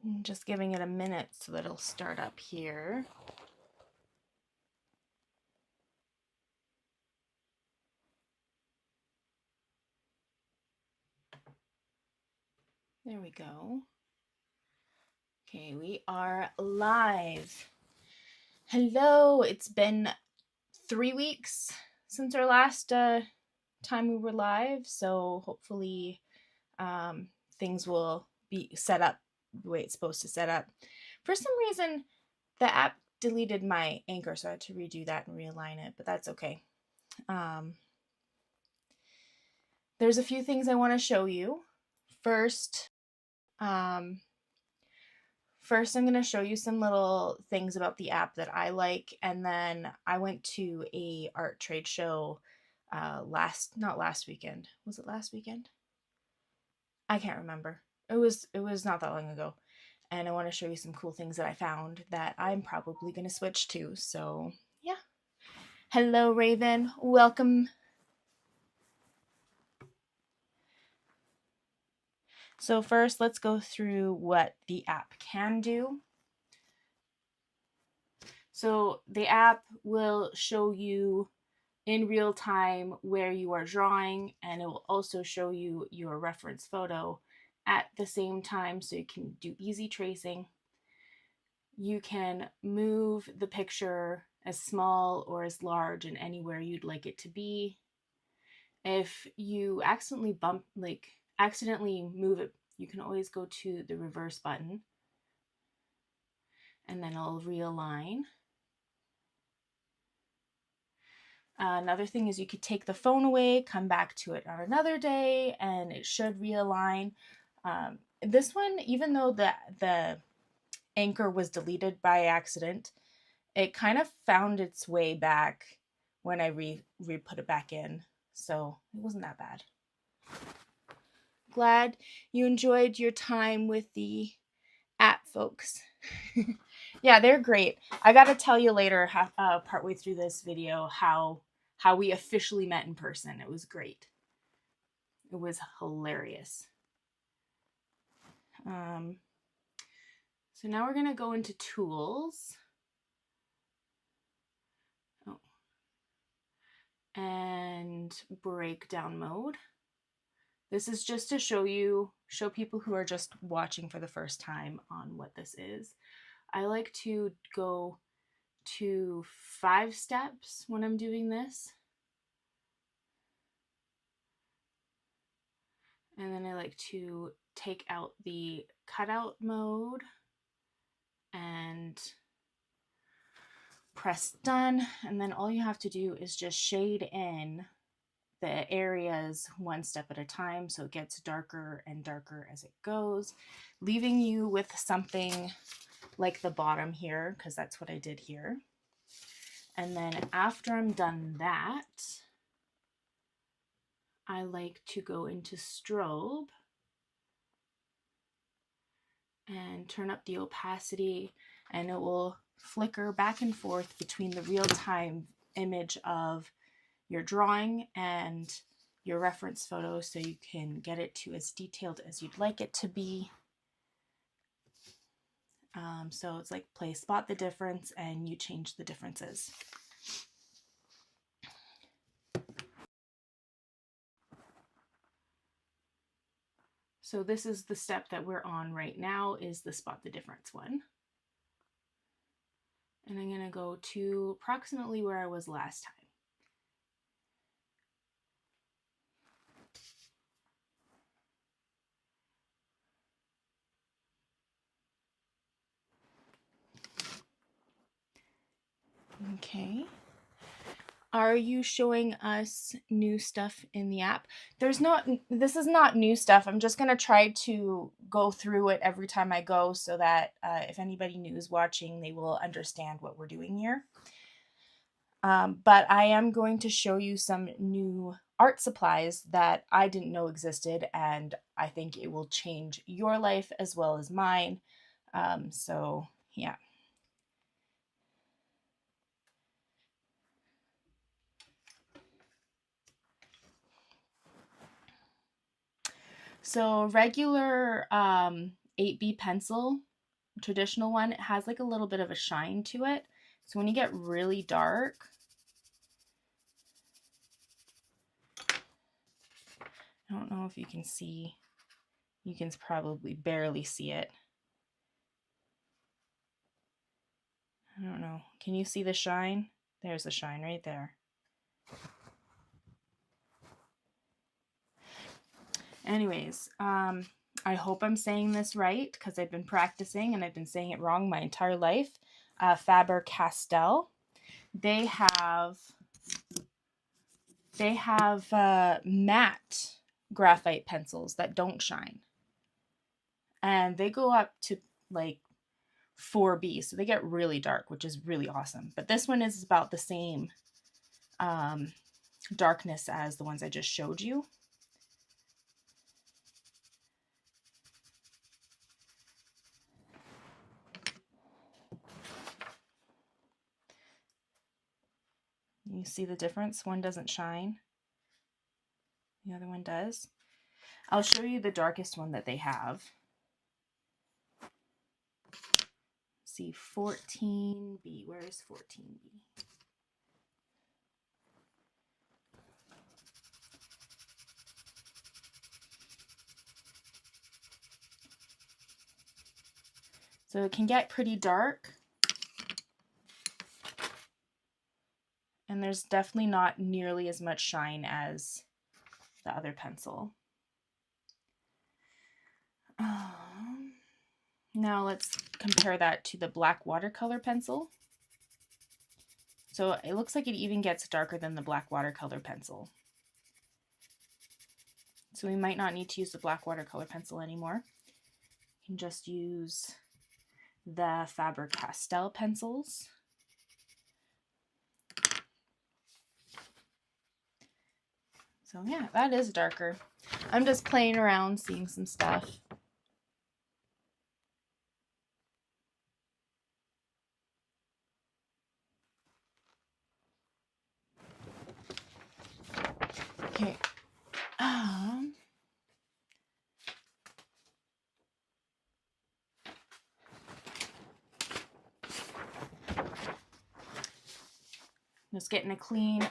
I'm just giving it a minute so that it'll start up here. There we go. Okay, we are live. Hello, it's been 3 weeks since our last time we were live, so hopefully things will be set up the way it's supposed to set up. For some reason, the app deleted my anchor, so I had to redo that and realign it, but that's okay. There's a few things I want to show you. First, I'm going to show you some little things about the app that I like, and then I went to a art trade show not last weekend. Was it last weekend? I can't remember. It was not that long ago. And I want to show you some cool things that I found that I'm probably going to switch to. So, yeah. Hello, Raven. Welcome. So first, let's go through what the app can do. So the app will show you in real time where you are drawing, and it will also show you your reference photo at the same time, so you can do easy tracing. You can move the picture as small or as large and anywhere you'd like it to be. If you accidentally move it, you can always go to the reverse button and then it'll realign. Another thing is you could take the phone away, come back to it on another day, and it should realign. This one, even though the anchor was deleted by accident, it kind of found its way back when I put it back in, so it wasn't that bad. Glad you enjoyed your time with the app, folks. Yeah, they're great. I gotta tell you later, partway through this video, how we officially met in person. It was great. It was hilarious. So now we're gonna go into tools. And breakdown mode. This is just to show people who are just watching for the first time on what this is. I like to go to 5 steps when I'm doing this. And then I like to take out the cutout mode and press done. And then all you have to do is just shade in the areas one step at a time, so it gets darker and darker as it goes, leaving you with something like the bottom here, because that's what I did here. And then after I'm done that, I like to go into strobe and turn up the opacity, and it will flicker back and forth between the real-time image of your drawing and your reference photo, so you can get it to as detailed as you'd like it to be. So it's like play spot the difference, and you change the differences. So this is the step that we're on right now, is the spot the difference one. And I'm going to go to approximately where I was last time. Okay. Are you showing us new stuff in the app? This is not new stuff. I'm just going to try to go through it every time I go, so that if anybody new is watching, they will understand what we're doing here. But I am going to show you some new art supplies that I didn't know existed, and I think it will change your life as well as mine. So yeah. So regular 8B pencil traditional one, it has like a little bit of a shine to it. So when you get really dark, I don't know if you can see, you can probably barely see it. I don't know. Can you see the shine? There's the shine right there. Anyways, I hope I'm saying this right because I've been practicing and I've been saying it wrong my entire life. Faber-Castell. They have matte graphite pencils that don't shine. And they go up to like 4B, so they get really dark, which is really awesome. But this one is about the same darkness as the ones I just showed you. You see the difference? One doesn't shine. The other one does. I'll show you the darkest one that they have. See, 14B. Where is 14B? So it can get pretty dark. And there's definitely not nearly as much shine as the other pencil. Now let's compare that to the black watercolor pencil. So it looks like it even gets darker than the black watercolor pencil. So we might not need to use the black watercolor pencil anymore. You can just use the Faber-Castell pencils. So yeah, that is darker. I'm just playing around, seeing some stuff. Okay. Just getting a clean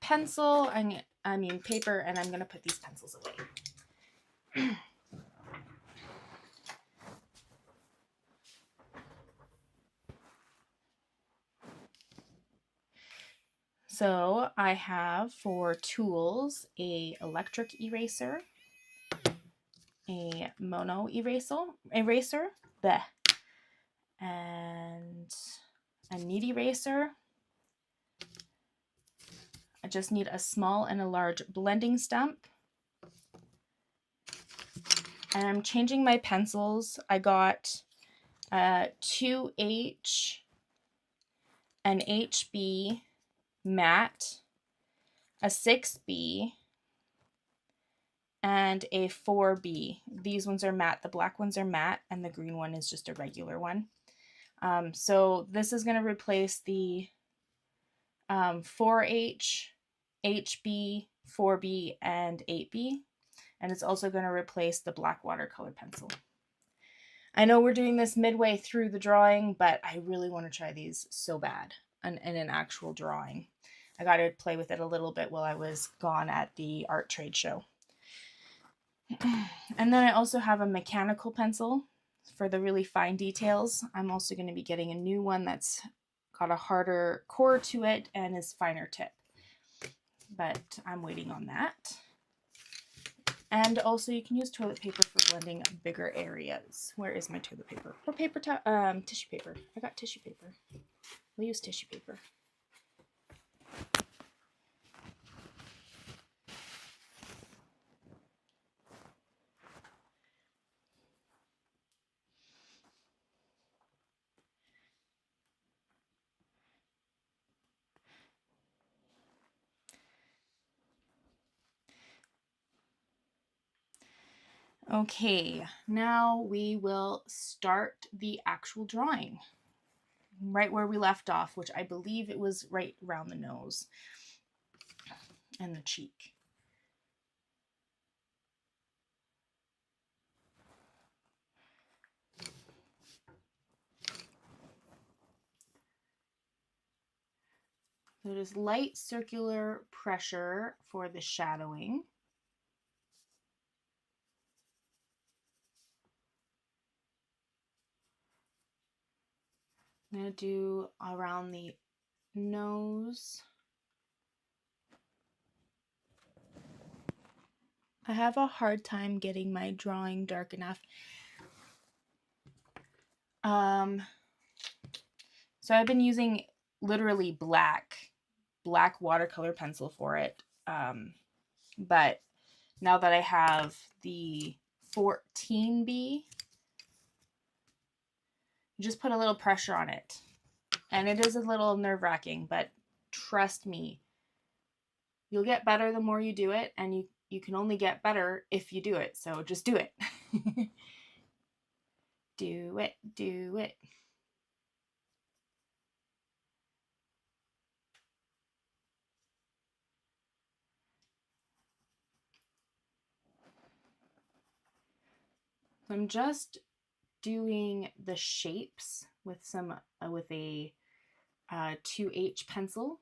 pencil, I mean paper, and I'm gonna put these pencils away. So I have for tools a electric eraser, a mono eraser, and a knead eraser. I just need a small and a large blending stump. And I'm changing my pencils. I got a 2H, an HB matte, a 6B, and a 4B. These ones are matte. The black ones are matte, and the green one is just a regular one. So this is going to replace the 4H, HB, 4B, and 8B. And it's also going to replace the black watercolor pencil. I know we're doing this midway through the drawing, but I really want to try these so bad in an actual drawing. I got to play with it a little bit while I was gone at the art trade show. And then I also have a mechanical pencil for the really fine details. I'm also going to be getting a new one that's got a harder core to it and is finer tip. But I'm waiting on that. And also you can use toilet paper for blending bigger areas. Where is my toilet paper? Or tissue paper. I got tissue paper. We'll use tissue paper. Okay, now we will start the actual drawing. Right where we left off, which I believe it was right around the nose and the cheek. So just light circular pressure for the shadowing. I'm going to do around the nose. I have a hard time getting my drawing dark enough. So I've been using literally black watercolor pencil for it. But now that I have the 14B, you just put a little pressure on it. And it is a little nerve-wracking, but trust me, you'll get better the more you do it, and you can only get better if you do it. So just do it. Do it, do it. I'm just doing the shapes with some with a 2H pencil.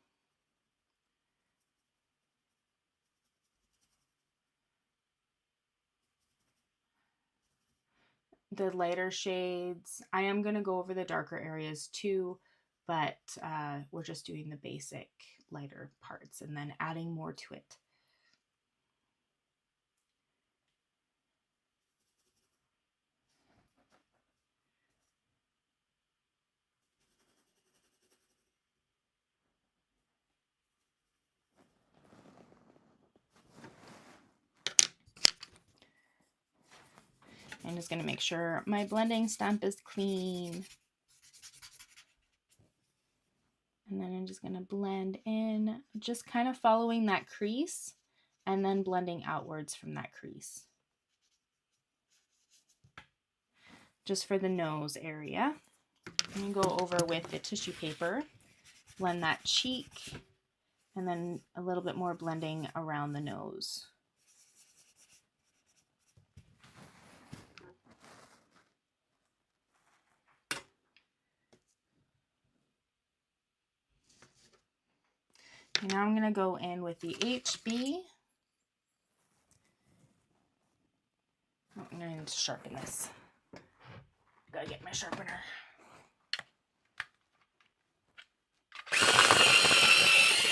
The lighter shades. I am going to go over the darker areas too, but we're just doing the basic lighter parts and then adding more to it. I'm just going to make sure my blending stump is clean. And then I'm just going to blend in, just kind of following that crease and then blending outwards from that crease. Just for the nose area. I'm going to go over with the tissue paper, blend that cheek, and then a little bit more blending around the nose. And now I'm going to go in with the HB. Oh, I'm going to sharpen this. Gotta get my sharpener.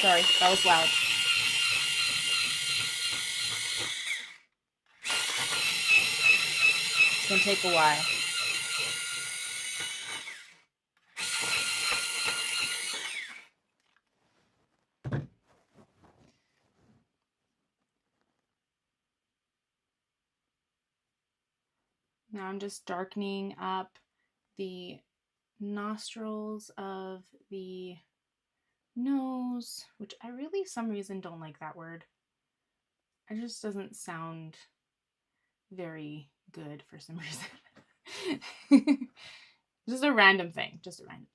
Sorry, that was loud. It's going to take a while. Now I'm just darkening up the nostrils of the nose, which I really, some reason, don't like that word. It just doesn't sound very good for some reason. Just a random thing, just a random thing.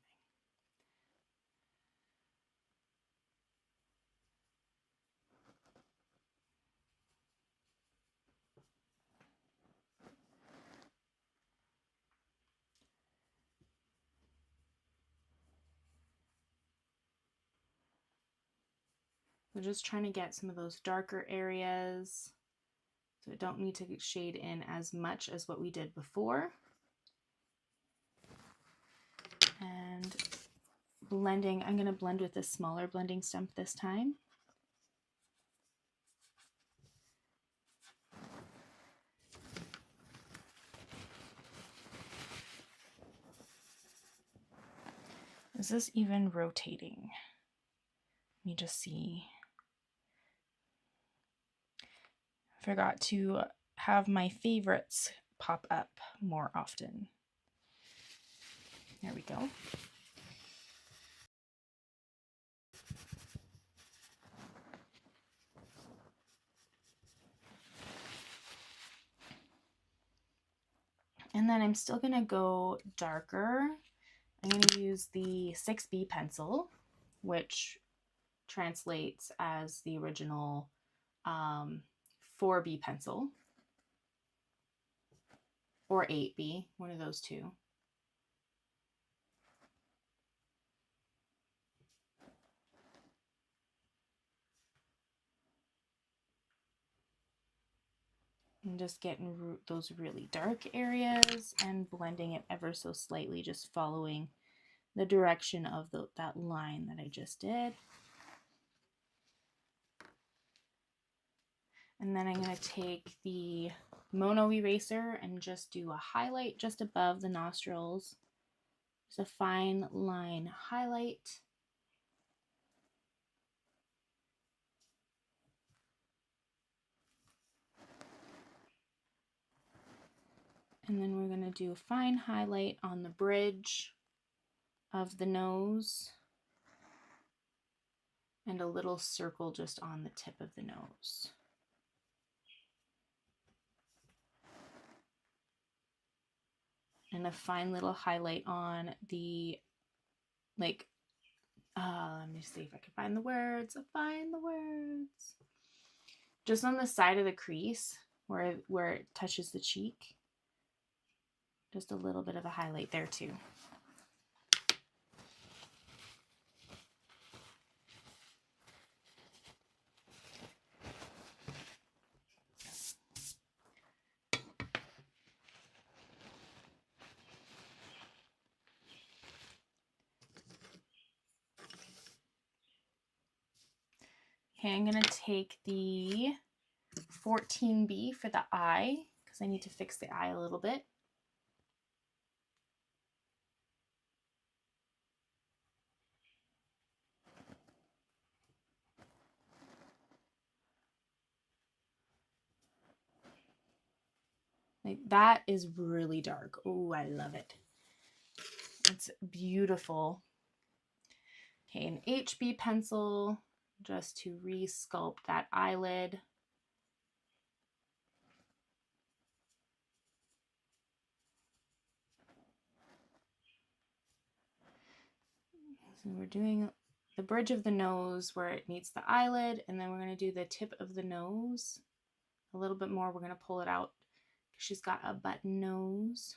So just trying to get some of those darker areas, so I don't need to shade in as much as what we did before. And blending, I'm going to blend with a smaller blending stump this time. Is this even rotating? Let me just see. I forgot to have my favorites pop up more often. There we go. And then I'm still going to go darker. I'm going to use the 6B pencil, which translates as the original 4B pencil, or 8B, one of those two. And just getting those really dark areas and blending it ever so slightly, just following the direction of that line that I just did. And then I'm going to take the Mono eraser and just do a highlight just above the nostrils. Just a fine line highlight. And then we're going to do a fine highlight on the bridge of the nose and a little circle just on the tip of the nose. And a fine little highlight on the, like, let me see if I can find the words. Just on the side of the crease where it touches the cheek. Just a little bit of a highlight there too. Okay, I'm going to take the 14B for the eye because I need to fix the eye a little bit. Like, that is really dark. Oh, I love it. It's beautiful. Okay, an HB pencil just to re-sculpt that eyelid. So we're doing the bridge of the nose where it meets the eyelid, and then we're going to do the tip of the nose a little bit more. We're going to pull it out because she's got a button nose.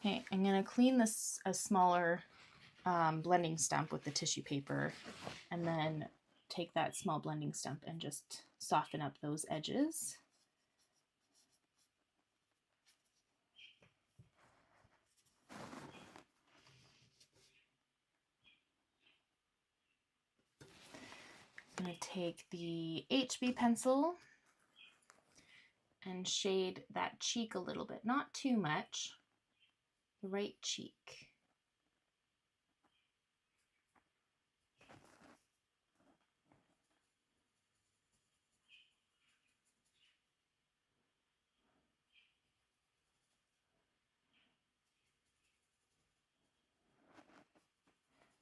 Okay, I'm going to clean this a smaller blending stump with the tissue paper, and then take that small blending stump and just soften up those edges. I'm going to take the HB pencil and shade that cheek a little bit, not too much, the right cheek.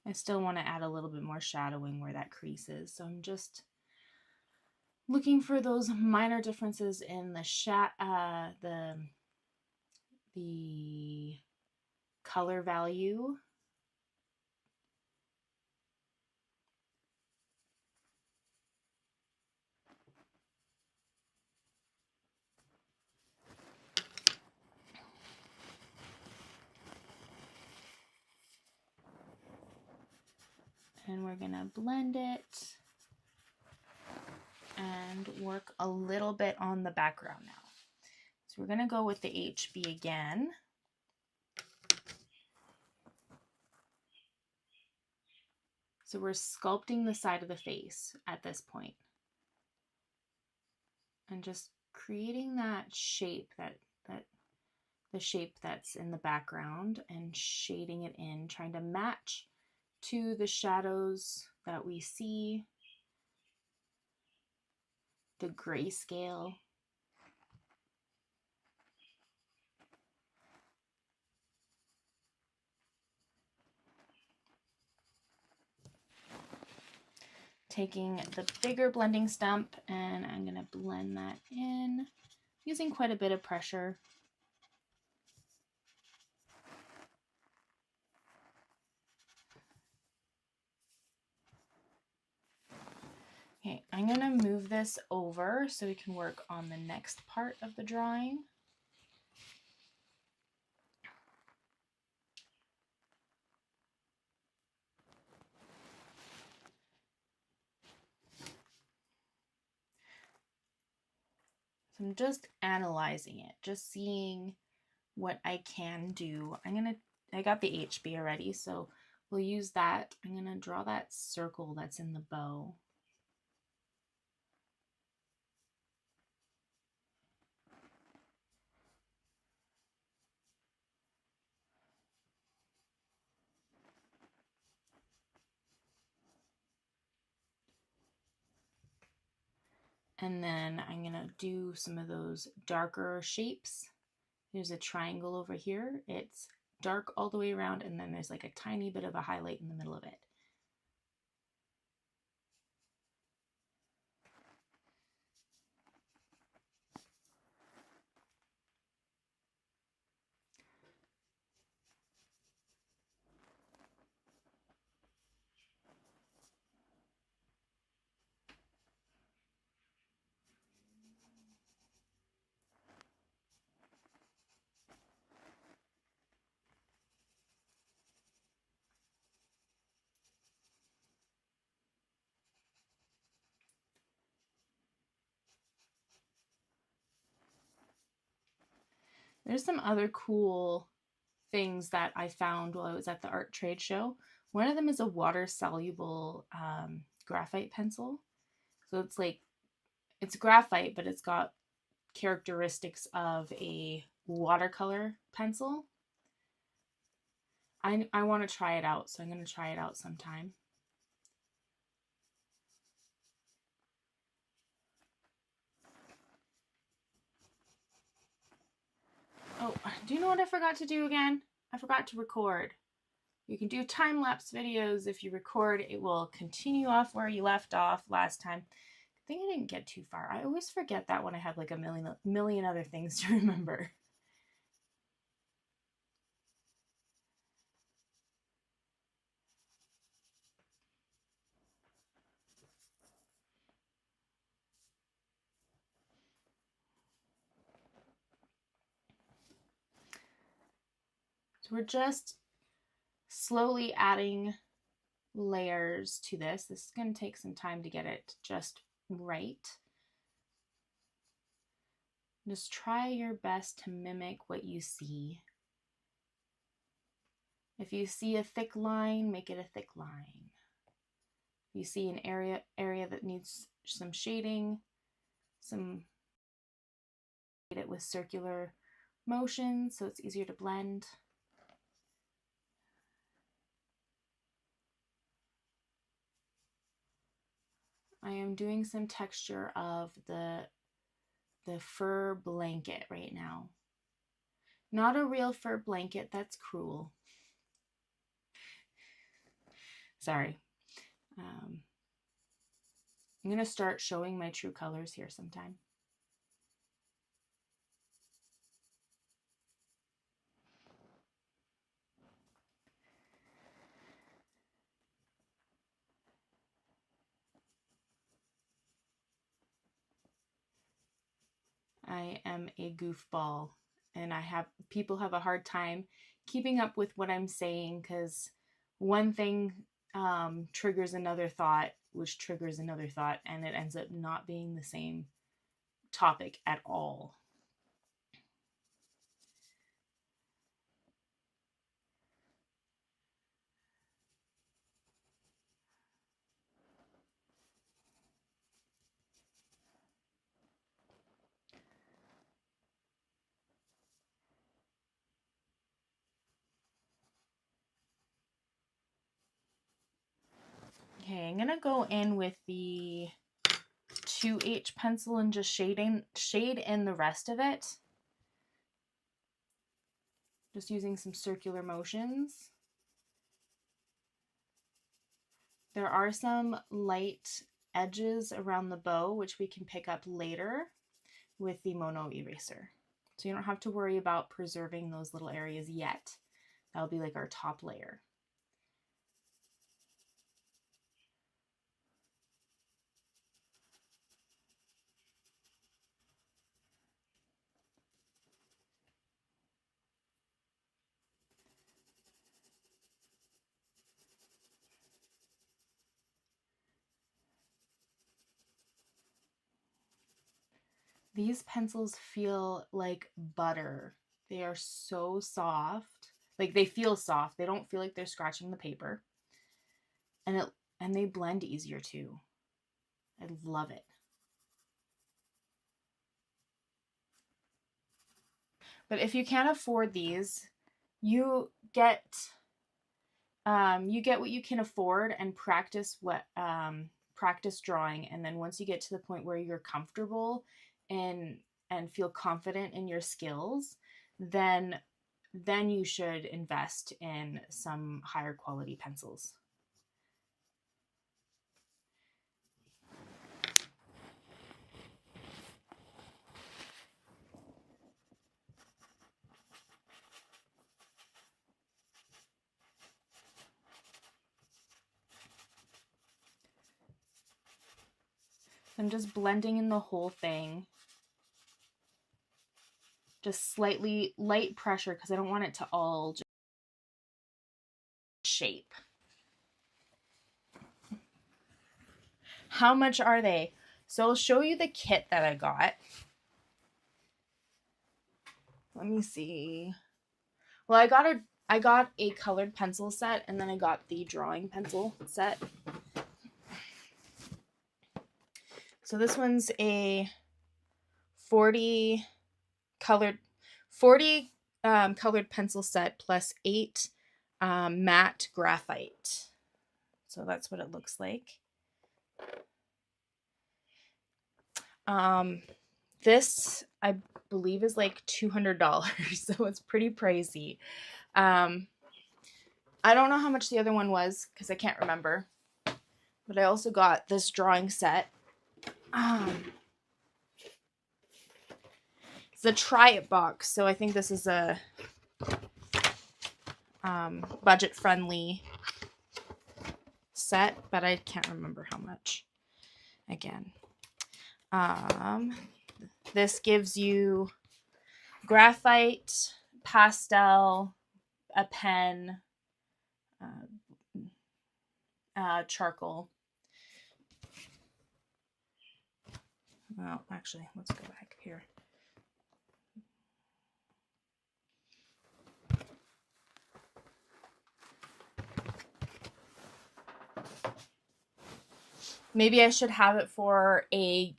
I still want to add a little bit more shadowing where that crease is, so I'm just looking for those minor differences in the color value. And we're gonna blend it and work a little bit on the background now. So we're gonna go with the HB again. So we're sculpting the side of the face at this point. And just creating that shape, the shape that's in the background, and shading it in, trying to match to the shadows that we see, the grayscale. Taking the bigger blending stump, and I'm going to blend that in using quite a bit of pressure. Okay, I'm going to move this over so we can work on the next part of the drawing. So I'm just analyzing it, just seeing what I can do. I got the HB already, so we'll use that. I'm gonna draw that circle that's in the bow. And then I'm gonna do some of those darker shapes. There's a triangle over here. It's dark all the way around, and then there's like a tiny bit of a highlight in the middle of it. There's some other cool things that I found while I was at the art trade show. One of them is a water soluble graphite pencil. So it's graphite, but it's got characteristics of a watercolor pencil. I want to try it out, so I'm going to try it out sometime. Oh, do you know what I forgot to do again? I forgot to record. You can do time-lapse videos. If you record, it will continue off where you left off last time. I think I didn't get too far. I always forget that when I have like a million other things to remember. So we're just slowly adding layers to this. This is going to take some time to get it just right. Just try your best to mimic what you see. If you see a thick line, make it a thick line. If you see an area that needs some shading, shade it with circular motion so it's easier to blend. I am doing some texture of the fur blanket right now. Not a real fur blanket, that's cruel. Sorry. I'm going to start showing my true colors here sometime. I am a goofball, and people have a hard time keeping up with what I'm saying because one thing triggers another thought, which triggers another thought, and it ends up not being the same topic at all. Okay, I'm gonna go in with the 2H pencil and just shade in the rest of it. Just using some circular motions. There are some light edges around the bow, which we can pick up later with the mono eraser. So you don't have to worry about preserving those little areas yet. That'll be like our top layer. These pencils feel like butter. They are so soft. Like, they feel soft. They don't feel like they're scratching the paper. And they blend easier too. I love it. But if you can't afford these, you get what you can afford and practice drawing. And then once you get to the point where you're comfortable and feel confident in your skills, then you should invest in some higher quality pencils. I'm just blending in the whole thing. Just slightly light pressure because I don't want it to all just shape. How much are they? So I'll show you the kit that I got. Let me see. Well, I got a colored pencil set, and then I got the drawing pencil set. So this one's a 40 colored pencil set plus 8 matte graphite. So that's what it looks like. This I believe is like $200, so it's pretty pricey. I don't know how much the other one was because I can't remember. But I also got this drawing set. It's a try it box, so I think this is a budget friendly set, but I can't remember how much. Again, this gives you graphite, pastel, a pen, charcoal. Well, actually, let's go back here. Maybe I should have it for a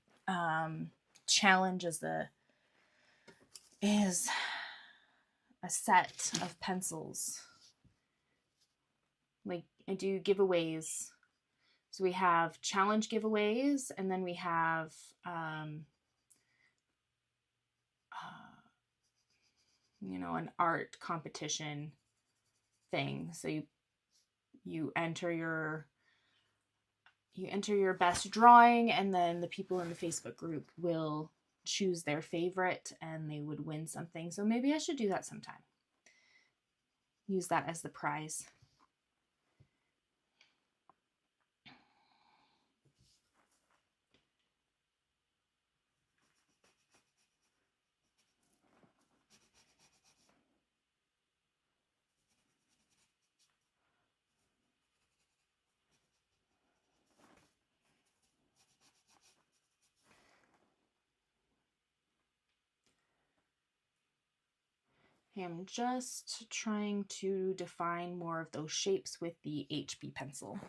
challenge as a set of pencils. Like, I do giveaways. So we have challenge giveaways, and then we have an art competition thing. So you enter your best drawing, and then the people in the Facebook group will choose their favorite, and they would win something. So maybe I should do that sometime. Use that as the prize. I'm just trying to define more of those shapes with the HB pencil.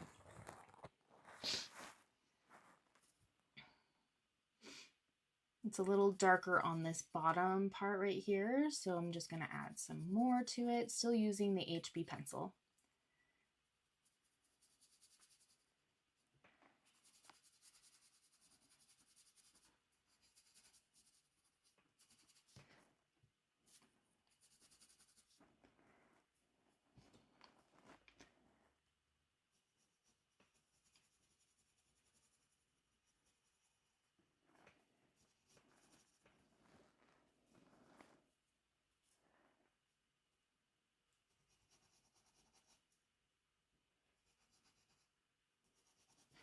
It's a little darker on this bottom part right here, so I'm just going to add some more to it, still using the HB pencil.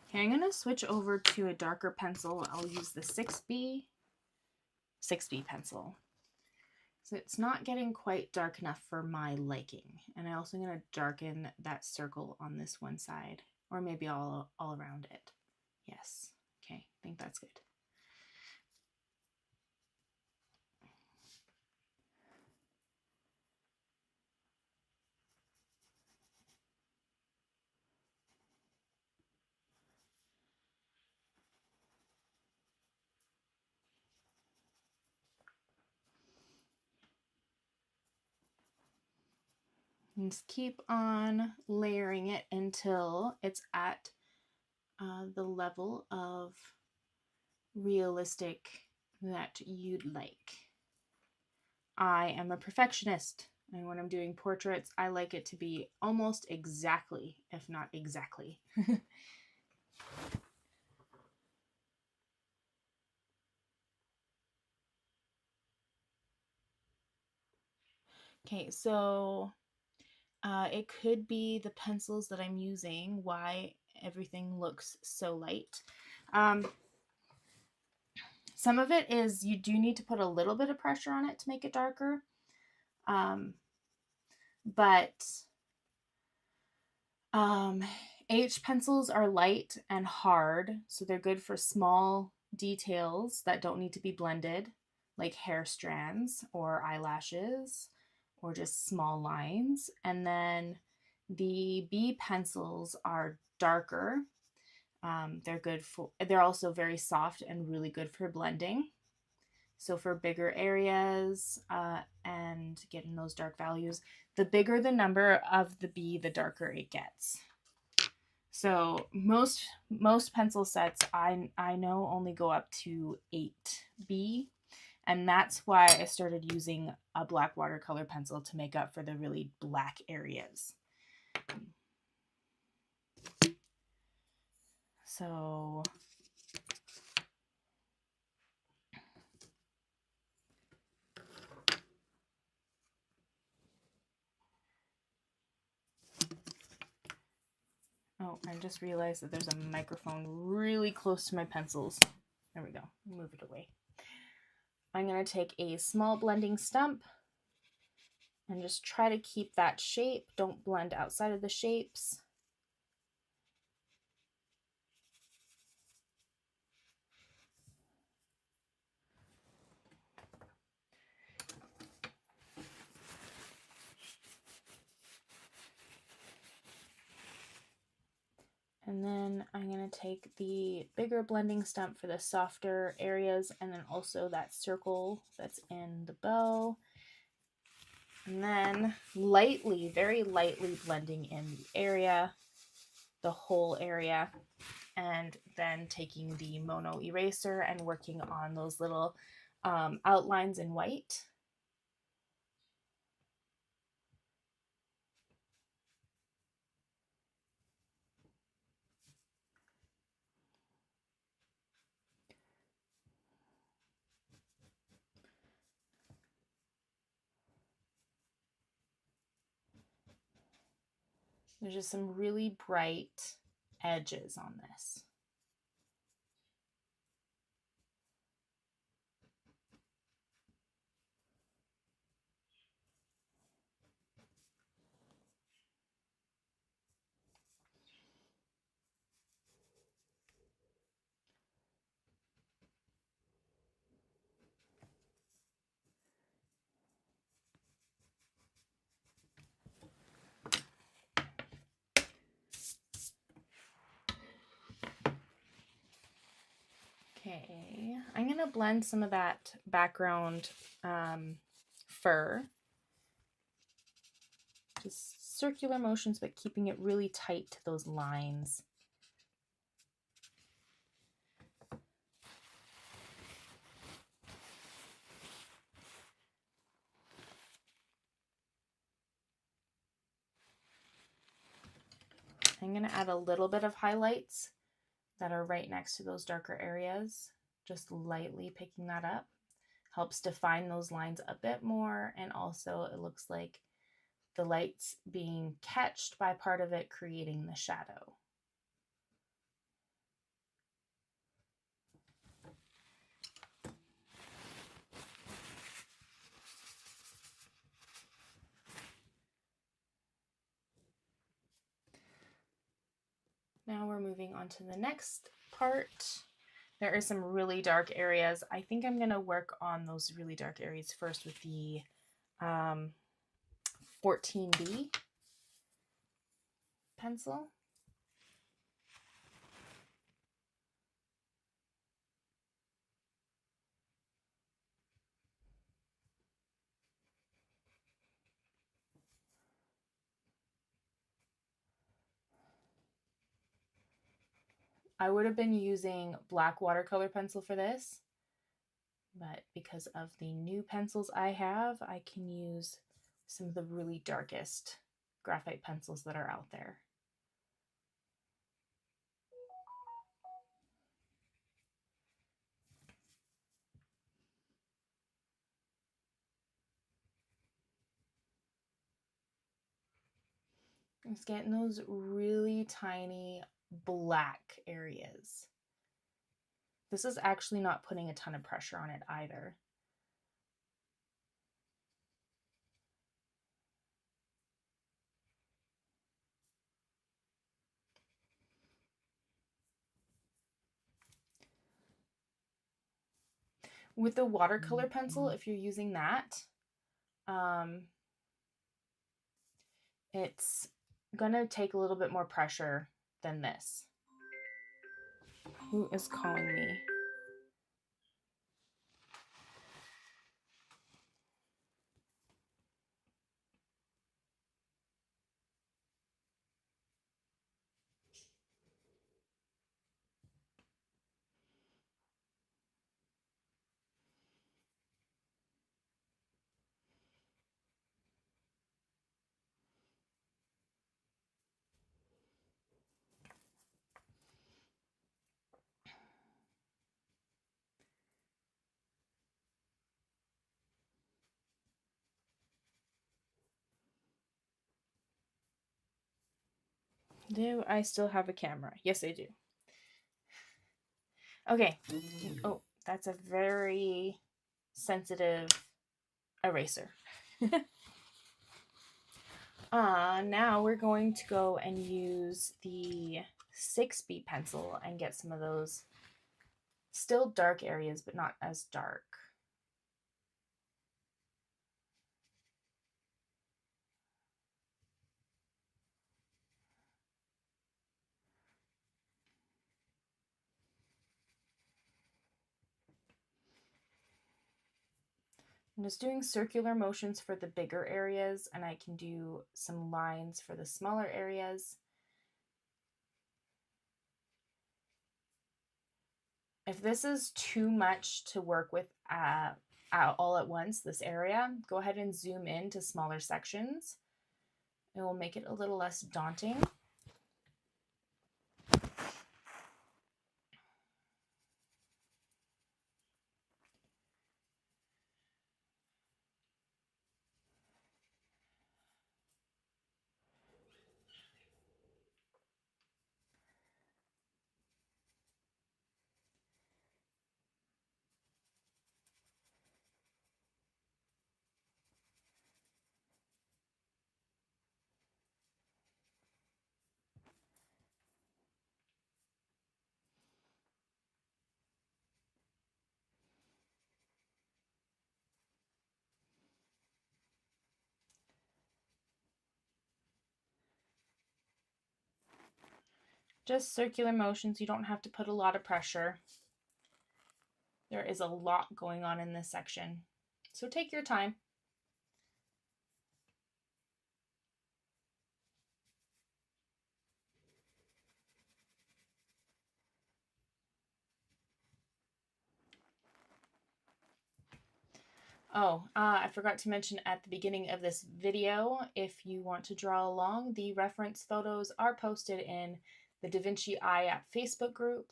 Okay, I'm going to switch over to a darker pencil. I'll use the 6B pencil. So it's not getting quite dark enough for my liking. And I'm also going to darken that circle on this one side, or maybe all around it. Yes. Okay, I think that's good. And just keep on layering it until it's at the level of realistic that you'd like. I am a perfectionist, and when I'm doing portraits, I like it to be almost exactly, if not exactly. Okay, so it could be the pencils that I'm using, why everything looks so light. Some of it is you do need to put a little bit of pressure on it to make it darker. But H pencils are light and hard, so they're good for small details that don't need to be blended, like hair strands or eyelashes or just small lines. And then the B pencils are darker. They're also very soft and really good for blending. So for bigger areas and getting those dark values, the bigger the number of the B, the darker it gets. So most pencil sets I know only go up to 8B, and that's why I started using a black watercolor pencil to make up for the really black areas. So oh, I just realized that there's a microphone really close to my pencils. There we go. Move it away. I'm going to take a small blending stump and just try to keep that shape. Don't blend outside of the shapes. And then I'm going to take the bigger blending stump for the softer areas, and then also that circle that's in the bow. And then lightly, very lightly blending in the area, the whole area, and then taking the mono eraser and working on those little outlines in white. There's just some really bright edges on this. Okay, I'm going to blend some of that background fur. Just circular motions, but keeping it really tight to those lines. I'm going to add a little bit of highlights that are right next to those darker areas. Just lightly picking that up. Helps define those lines a bit more, and also it looks like the light's being catched by part of it, creating the shadow. Now we're moving on to the next part. There are some really dark areas. I think I'm going to work on those really dark areas first with the 14B pencil. I would have been using black watercolor pencil for this, but because of the new pencils I have, I can use some of the really darkest graphite pencils that are out there. I'm just getting those really tiny black areas. This is actually not putting a ton of pressure on it either. With the watercolor pencil, if you're using that, it's gonna take a little bit more pressure than this. Who is calling me? Do I still have a camera? Yes, I do. Okay. Oh, that's a very sensitive eraser. Now we're going to go and use the 6B pencil and get some of those still dark areas, but not as dark. I'm just doing circular motions for the bigger areas, and I can do some lines for the smaller areas. If this is too much to work with all at once, this area, go ahead and zoom in to smaller sections. It will make it a little less daunting. Just circular motions. You don't have to put a lot of pressure. There is a lot going on in this section, so take your time. Oh, I forgot to mention at the beginning of this video, if you want to draw along, the reference photos are posted in the Vinci Eye App Facebook group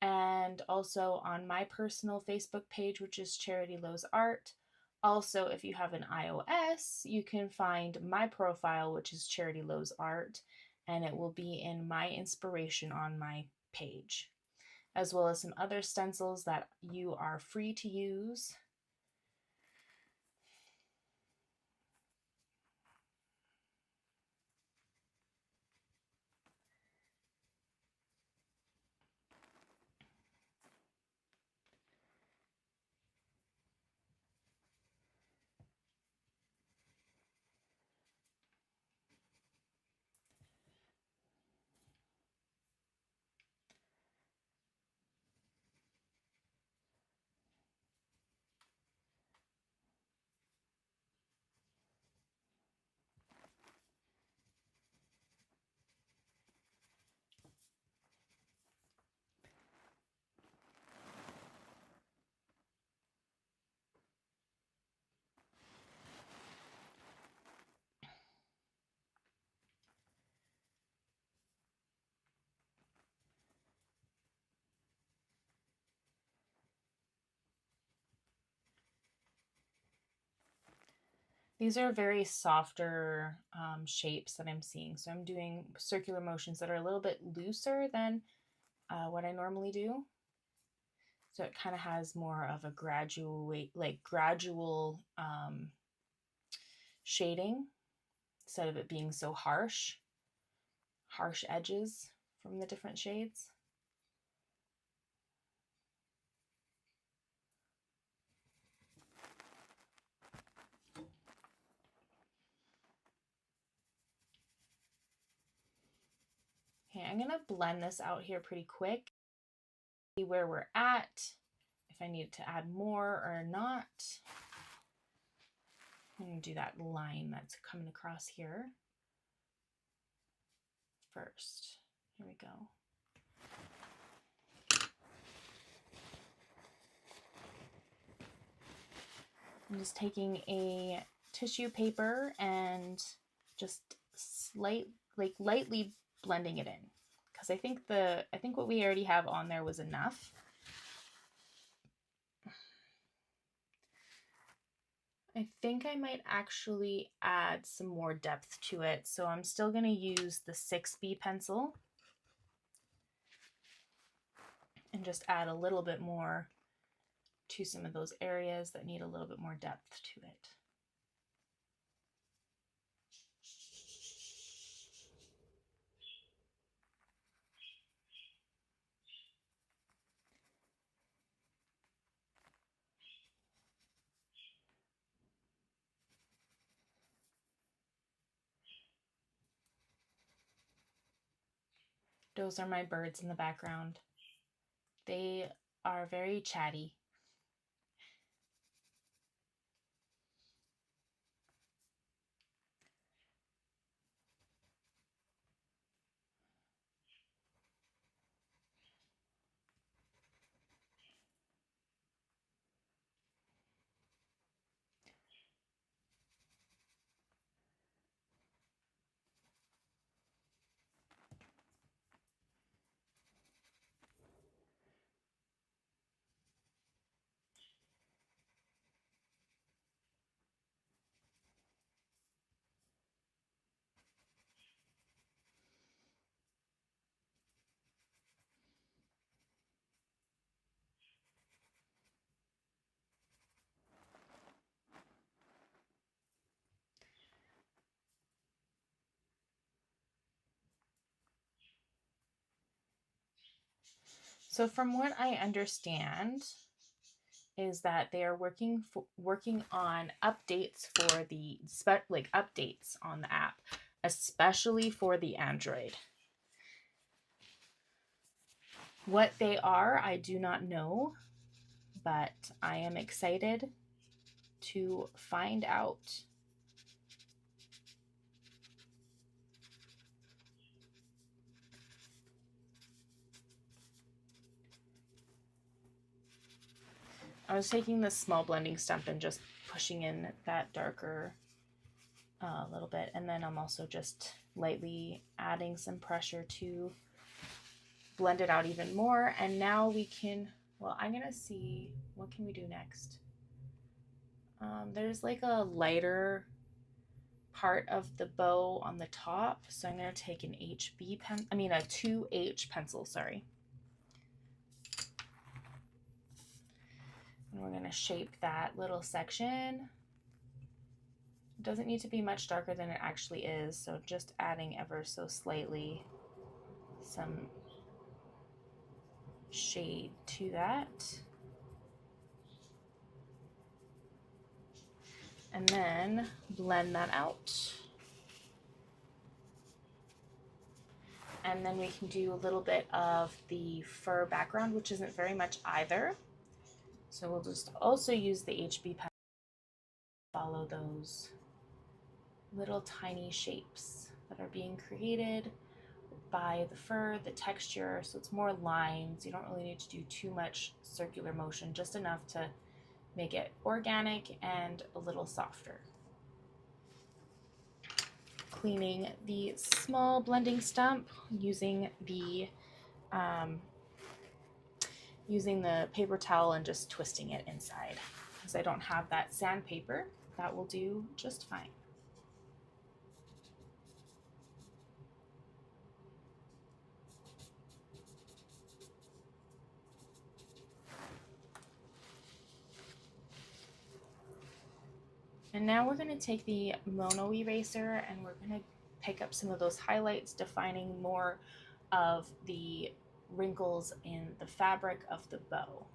and also on my personal Facebook page, which is charitylowsart. Also, if you have an iOS, you can find my profile, which is charitylowsart, and it will be in my inspiration on my page, as well as some other stencils that you are free to use. These are very softer shapes that I'm seeing. So I'm doing circular motions that are a little bit looser than what I normally do. So it kind of has more of a gradual shading instead of it being so harsh edges from the different shades. Okay, I'm gonna blend this out here pretty quick, see where we're at, if I need to add more or not. I'm gonna do that line that's coming across here first. Here we go. I'm just taking a tissue paper and just lightly blending it in, because I think what we already have on there was enough. I think I might actually add some more depth to it, so I'm still going to use the 6B pencil and just add a little bit more to some of those areas that need a little bit more depth to it. Those are my birds in the background. They are very chatty. So from what I understand is that they are working on updates for the updates on the app, especially for the Android. What they are, I do not know, but I am excited to find out. I was taking this small blending stump and just pushing in that darker a little bit, and then I'm also just lightly adding some pressure to blend it out even more. And now we can, well, I'm gonna see what can we do next. There's like a lighter part of the bow on the top, so I'm gonna take an a 2H pencil, sorry. And we're gonna shape that little section. It doesn't need to be much darker than it actually is, so just adding ever so slightly some shade to that. And then blend that out. And then we can do a little bit of the fur background, which isn't very much either. So we'll just also use the HB pen to follow those little tiny shapes that are being created by the fur, the texture. So it's more lines. You don't really need to do too much circular motion, just enough to make it organic and a little softer. Cleaning the small blending stump using the paper towel and just twisting it inside, because I don't have that sandpaper. that will do just fine. And now we're going to take the mono eraser and we're going to pick up some of those highlights, defining more of the wrinkles in the fabric of the bow.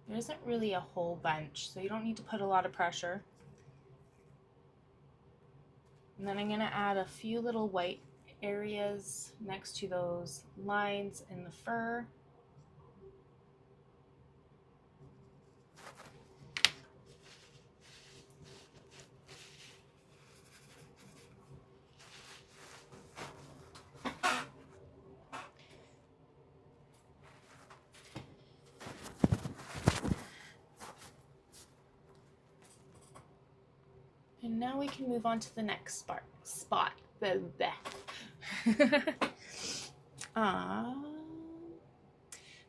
There isn't really a whole bunch, so you don't need to put a lot of pressure. And then I'm going to add a few little white areas next to those lines in the fur. And now we can move on to the next spot.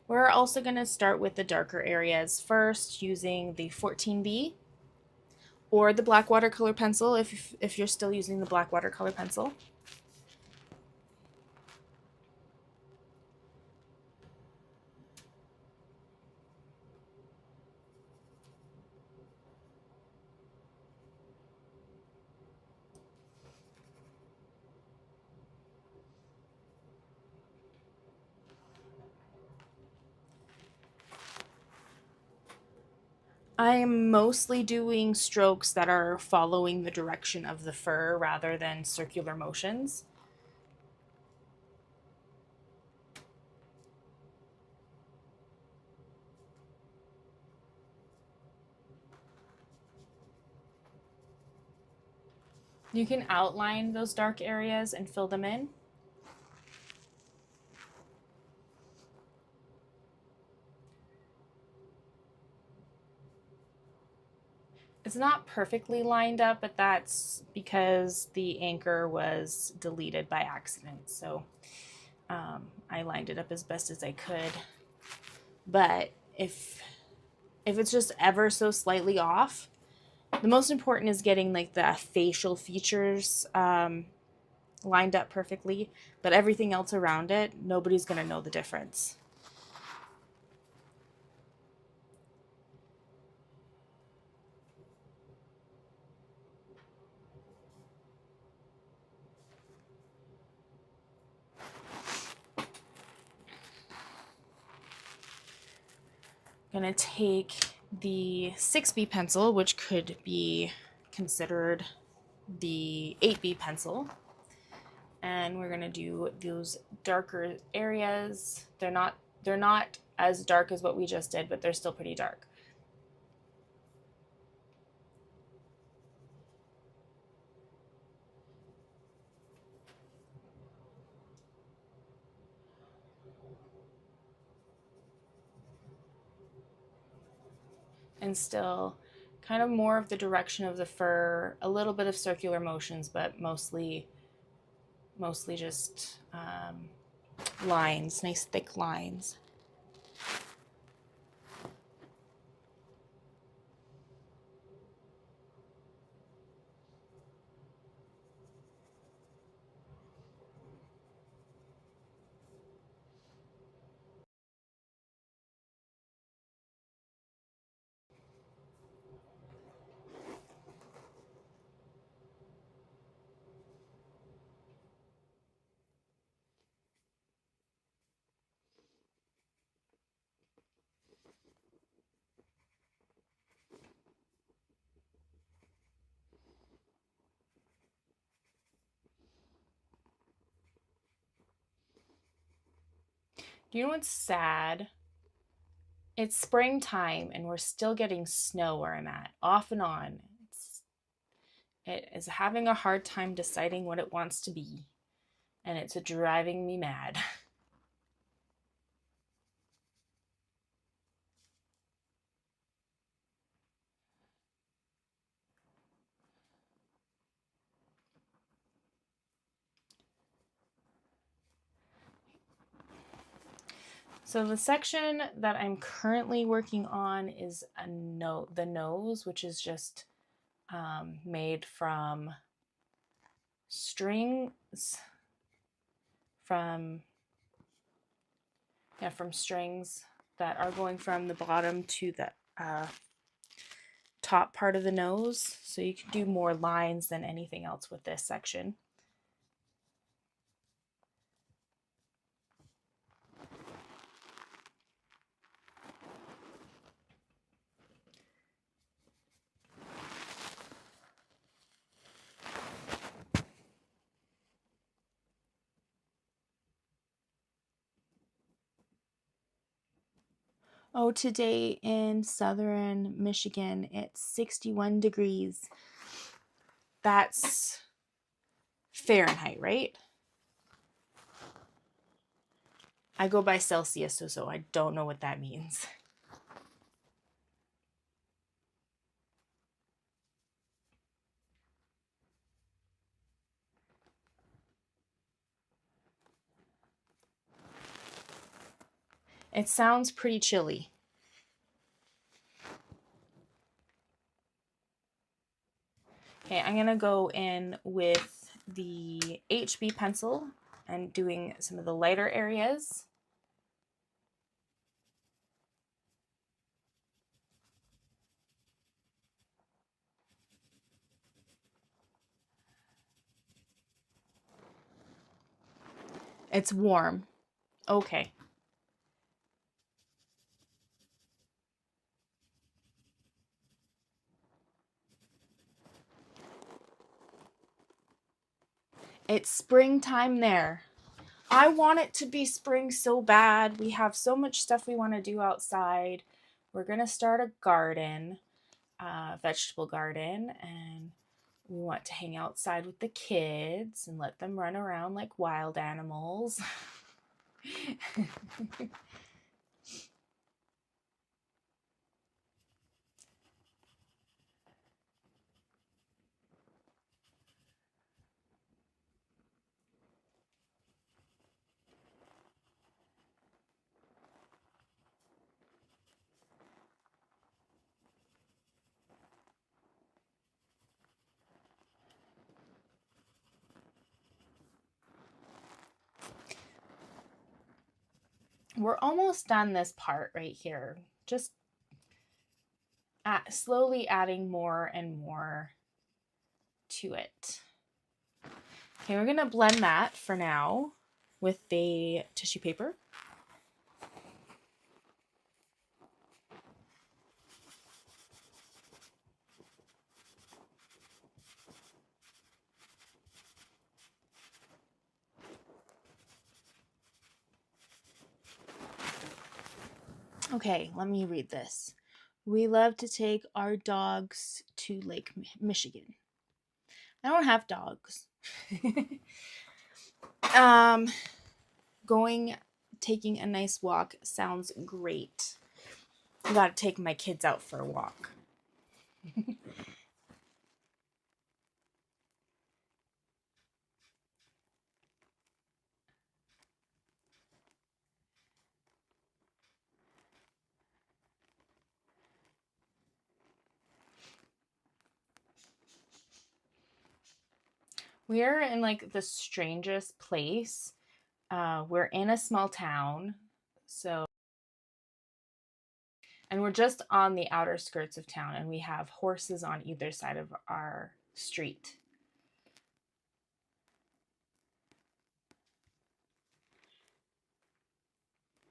We're also going to start with the darker areas first using the 14B or the black watercolor pencil if you're still using the black watercolor pencil. I am mostly doing strokes that are following the direction of the fur rather than circular motions. You can outline those dark areas and fill them in. It's not perfectly lined up, but that's because the anchor was deleted by accident. So I lined it up as best as I could. But if it's just ever so slightly off, the most important is getting like the facial features lined up perfectly, but everything else around it, nobody's going to know the difference. I'm going to take the 6B pencil, which could be considered the 8B pencil, and we're going to do those darker areas. They're not as dark as what we just did, but they're still pretty dark. And still kind of more of the direction of the fur, a little bit of circular motions, but mostly just lines, nice thick lines. Do you know what's sad? It's springtime and we're still getting snow where I'm at, off and on. It is having a hard time deciding what it wants to be. and it's driving me mad. So the section that I'm currently working on is the nose, which is just made from strings from strings that are going from the bottom to the top part of the nose. So you can do more lines than anything else with this section. Oh, today in southern Michigan, it's 61 degrees. That's Fahrenheit, right? I go by Celsius, so I don't know what that means. It sounds pretty chilly. Okay, I'm gonna go in with the HB pencil and doing some of the lighter areas. It's warm. Okay. It's springtime there. I want it to be spring so bad. We have so much stuff we want to do outside. We're going to start a garden, vegetable garden, and we want to hang outside with the kids and let them run around like wild animals. We're almost done this part right here. Just slowly adding more and more to it. Okay, we're going to blend that for now with the tissue paper. Okay, let me read this. We love to take our dogs to Lake Michigan. I don't have dogs. Taking a nice walk sounds great. I gotta take my kids out for a walk. We are in like the strangest place. We're in a small town, and we're just on the outer skirts of town, and we have horses on either side of our street.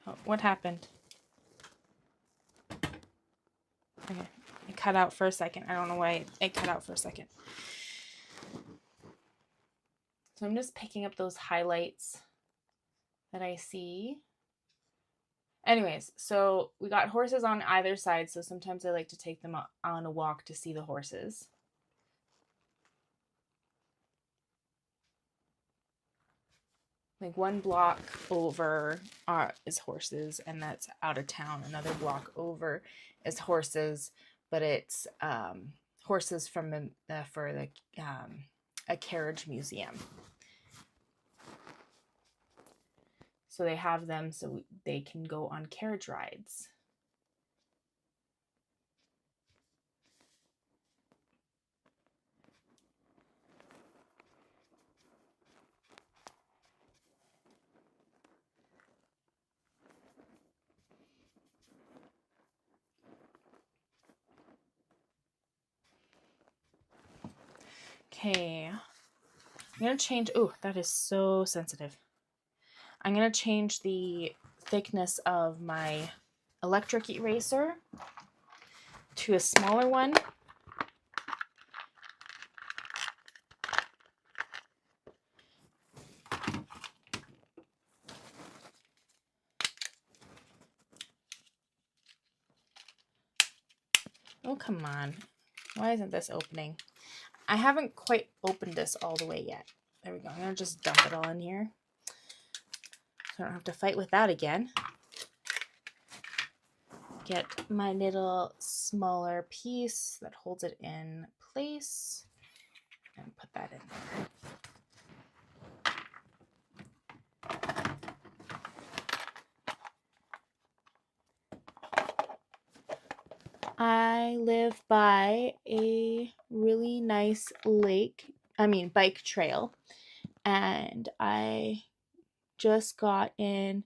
Oh, what happened? Okay, it cut out for a second. I don't know why it cut out for a second. So I'm just picking up those highlights that I see. Anyways, so we got horses on either side, so sometimes I like to take them on a walk to see the horses. Like one block over is horses, and that's out of town. Another block over is horses, but it's horses from for a carriage museum. So they have them so they can go on carriage rides. Okay, I'm gonna change. Oh, that is so sensitive. I'm gonna change the thickness of my electric eraser to a smaller one. Oh, come on. Why isn't this opening? I haven't quite opened this all the way yet. There we go. I'm going to just dump it all in here so I don't have to fight with that again. Get my little smaller piece that holds it in place and put that in there. I live by a really nice bike trail, and I just got an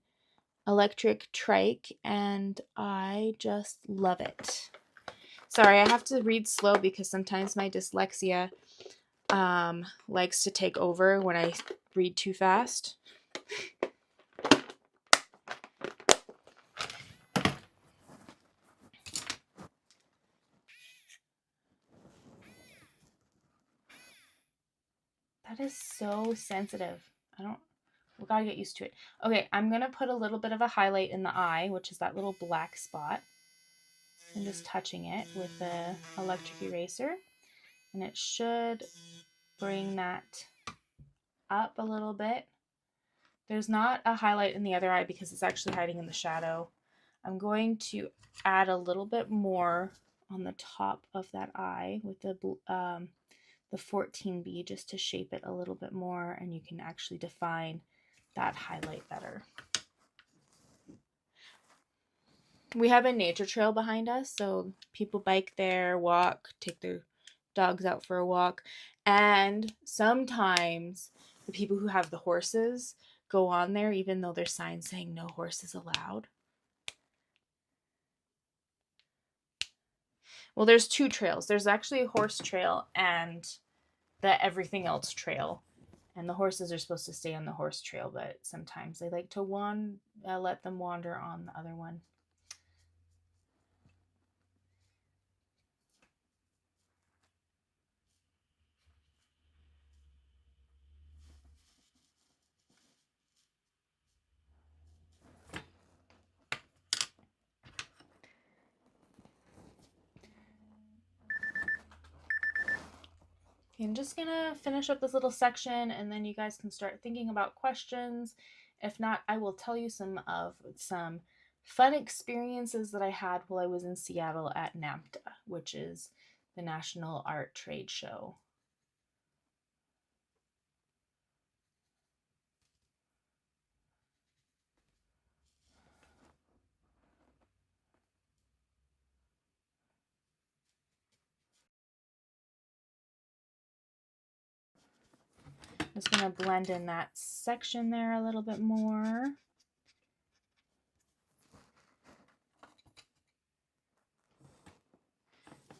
electric trike and I just love it. Sorry, I have to read slow because sometimes my dyslexia likes to take over when I read too fast. That is so sensitive. We gotta get used to it. Okay, I'm gonna put a little bit of a highlight in the eye, which is that little black spot. I'm just touching it with the electric eraser, and it should bring that up a little bit. There's not a highlight in the other eye because it's actually hiding in the shadow. I'm going to add a little bit more on the top of that eye with the 14B just to shape it a little bit more, and you can actually define that highlight better. We have a nature trail behind us, so people bike there, walk, take their dogs out for a walk, and sometimes the people who have the horses go on there even though there's signs saying no horses allowed. Well, there's two trails. There's actually a horse trail and the everything else trail. And the horses are supposed to stay on the horse trail, but sometimes they like to let them wander on the other one. I'm just gonna finish up this little section and then you guys can start thinking about questions. If not, I will tell you some fun experiences that I had while I was in Seattle at NAMTA, which is the National Art Trade Show. Just gonna blend in that section there a little bit more.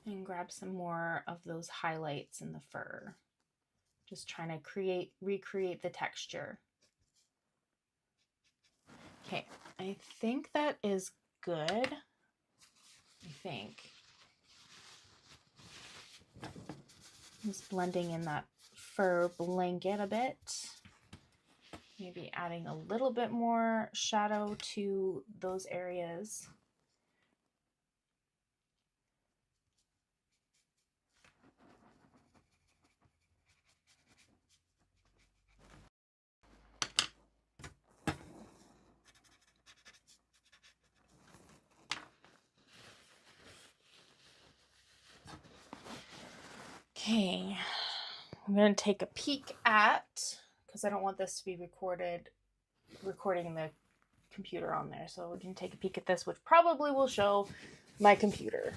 And grab some more of those highlights in the fur. Just trying to recreate the texture. Okay, I think that is good. I think. Just blending in that fur blanket a bit. Maybe adding a little bit more shadow to those areas. Okay, I'm going to take a peek at, because I don't want this to be recording the computer on there. So we're going to take a peek at this, which probably will show my computer,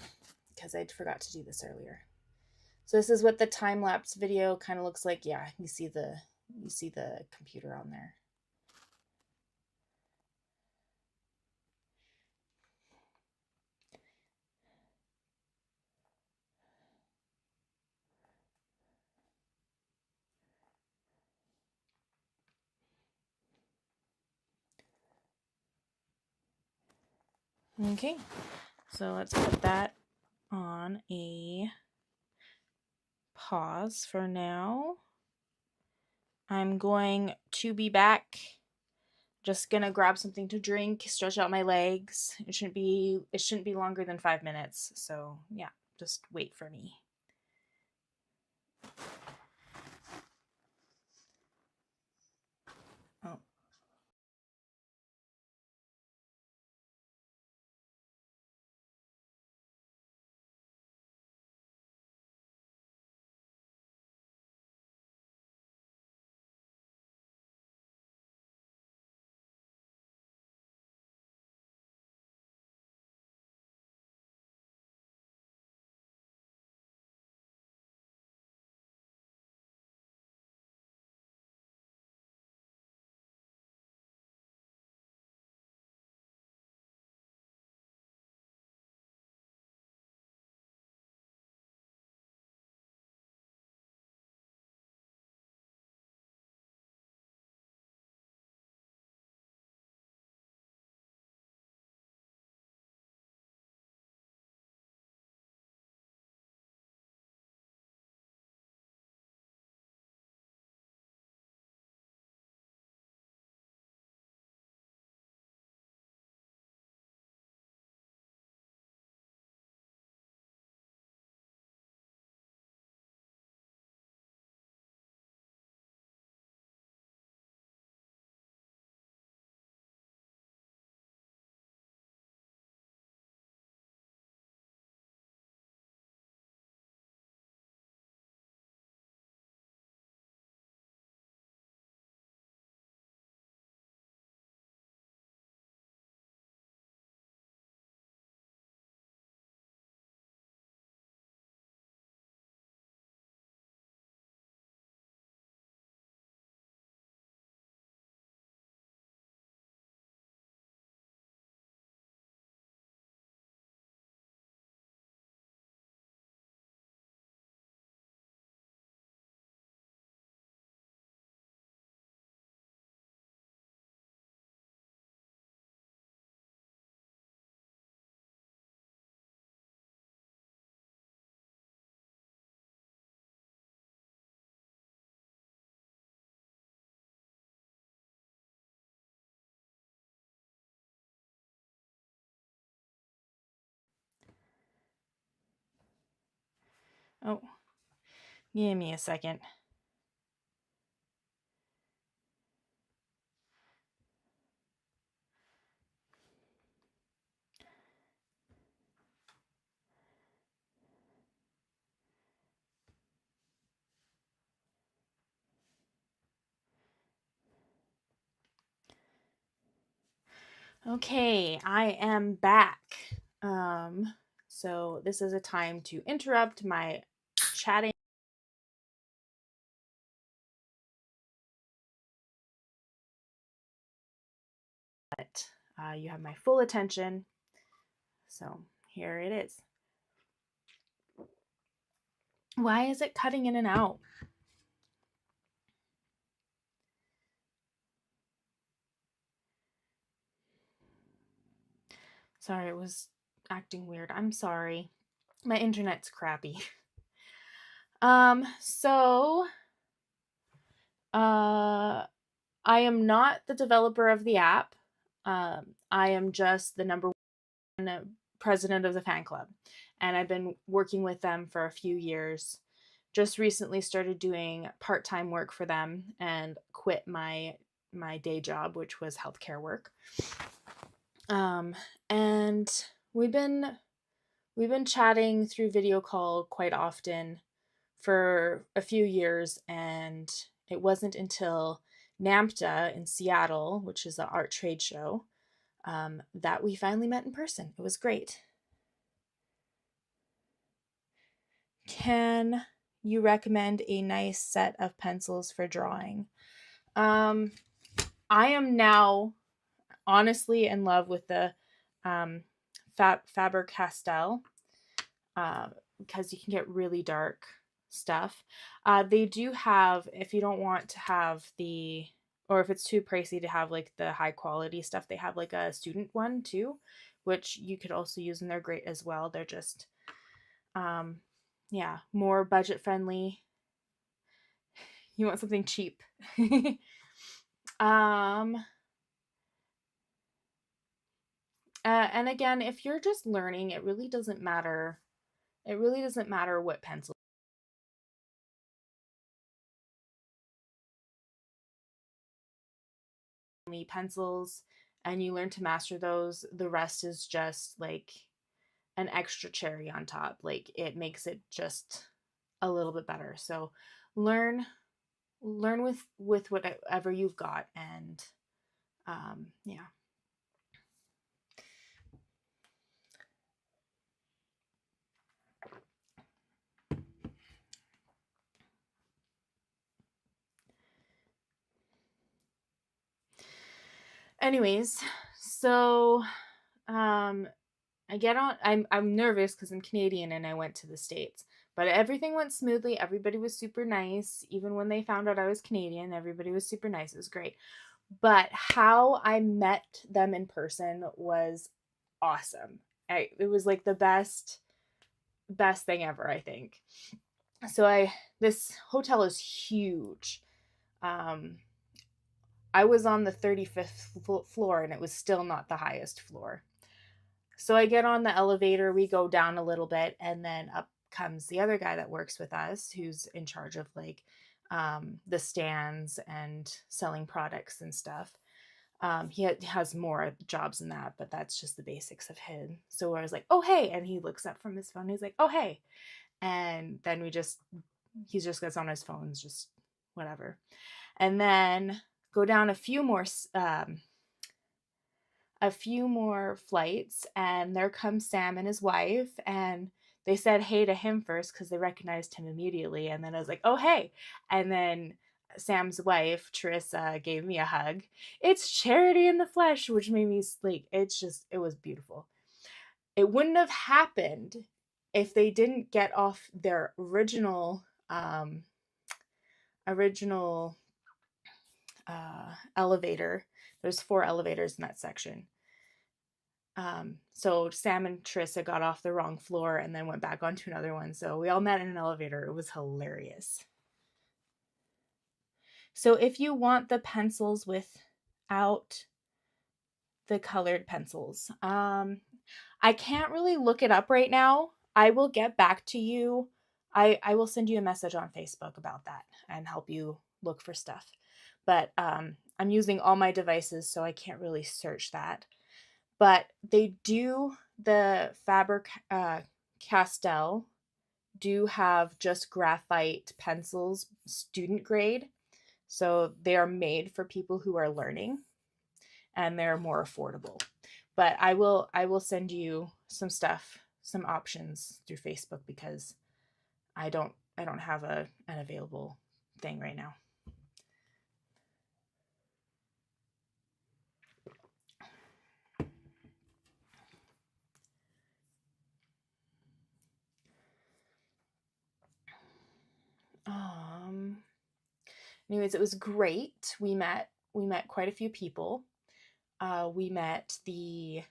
because I forgot to do this earlier. So this is what the time-lapse video kind of looks like. Yeah, you see the computer on there. Okay, so let's put that on a pause for now. I'm going to be back. Just gonna grab something to drink, stretch out my legs. It shouldn't be longer than 5 minutes. So yeah, just wait for me. Oh. Oh, give me a second. Okay, I am back. So this is a time to interrupt my chatting. You have my full attention. So here it is. Why is it cutting in and out? Sorry, it was acting weird. I'm sorry. My internet's crappy. So I am not the developer of the app. I am just the number one president of the fan club, and I've been working with them for a few years. Just recently started doing part-time work for them and quit my day job, which was healthcare work. And we've been chatting through video call quite often for a few years, and it wasn't until NAMTA in Seattle, which is an art trade show, that we finally met in person. It was great. Can you recommend a nice set of pencils for drawing? I am now honestly in love with the Faber-Castell, because you can get really dark stuff. They do have, if you don't want to have the, or if it's too pricey to have like the high quality stuff, they have like a student one too, which you could also use, and they're great as well. They're just, yeah, more budget friendly. You want something cheap. And again, if you're just learning, it really doesn't matter. It really doesn't matter what pencil. Pencils, and you learn to master those, the rest is just like an extra cherry on top. Like, it makes it just a little bit better. So learn with whatever you've got, and yeah. Anyways, so I get on, I'm nervous because I'm Canadian and I went to the States. But everything went smoothly. Everybody was super nice. Even when they found out I was Canadian, everybody was super nice. It was great. But how I met them in person was awesome. It was like the best thing ever, I think. So this hotel is huge. I was on the 35th floor, and it was still not the highest floor. So I get on the elevator, we go down a little bit, and then up comes the other guy that works with us, who's in charge of like the stands and selling products and stuff. He has more jobs than that, but that's just the basics of him. So I was like, oh, hey. And he looks up from his phone. He's like, oh, hey. And then he just gets on his phone, just whatever. And then go down a few more flights, and there comes Sam and his wife, and they said hey to him first because they recognized him immediately. And then I was like, oh, hey. And then Sam's wife, Teresa, gave me a hug. It's charity in the flesh, which made me like, it was beautiful. It wouldn't have happened if they didn't get off their original elevator. There's 4 elevators in that section. So Sam and Trissa got off the wrong floor and then went back onto another one. So we all met in an elevator. It was hilarious. So if you want the pencils without the colored pencils, I can't really look it up right now. I will get back to you. I will send you a message on Facebook about that and help you look for stuff. But I'm using all my devices, so I can't really search that. But they do, the Faber-Castell do have just graphite pencils, student grade. So they are made for people who are learning, and they're more affordable. But I will send you some stuff, some options through Facebook, because I don't have an available thing right now. Anyways, it was great. We met quite a few people. We met the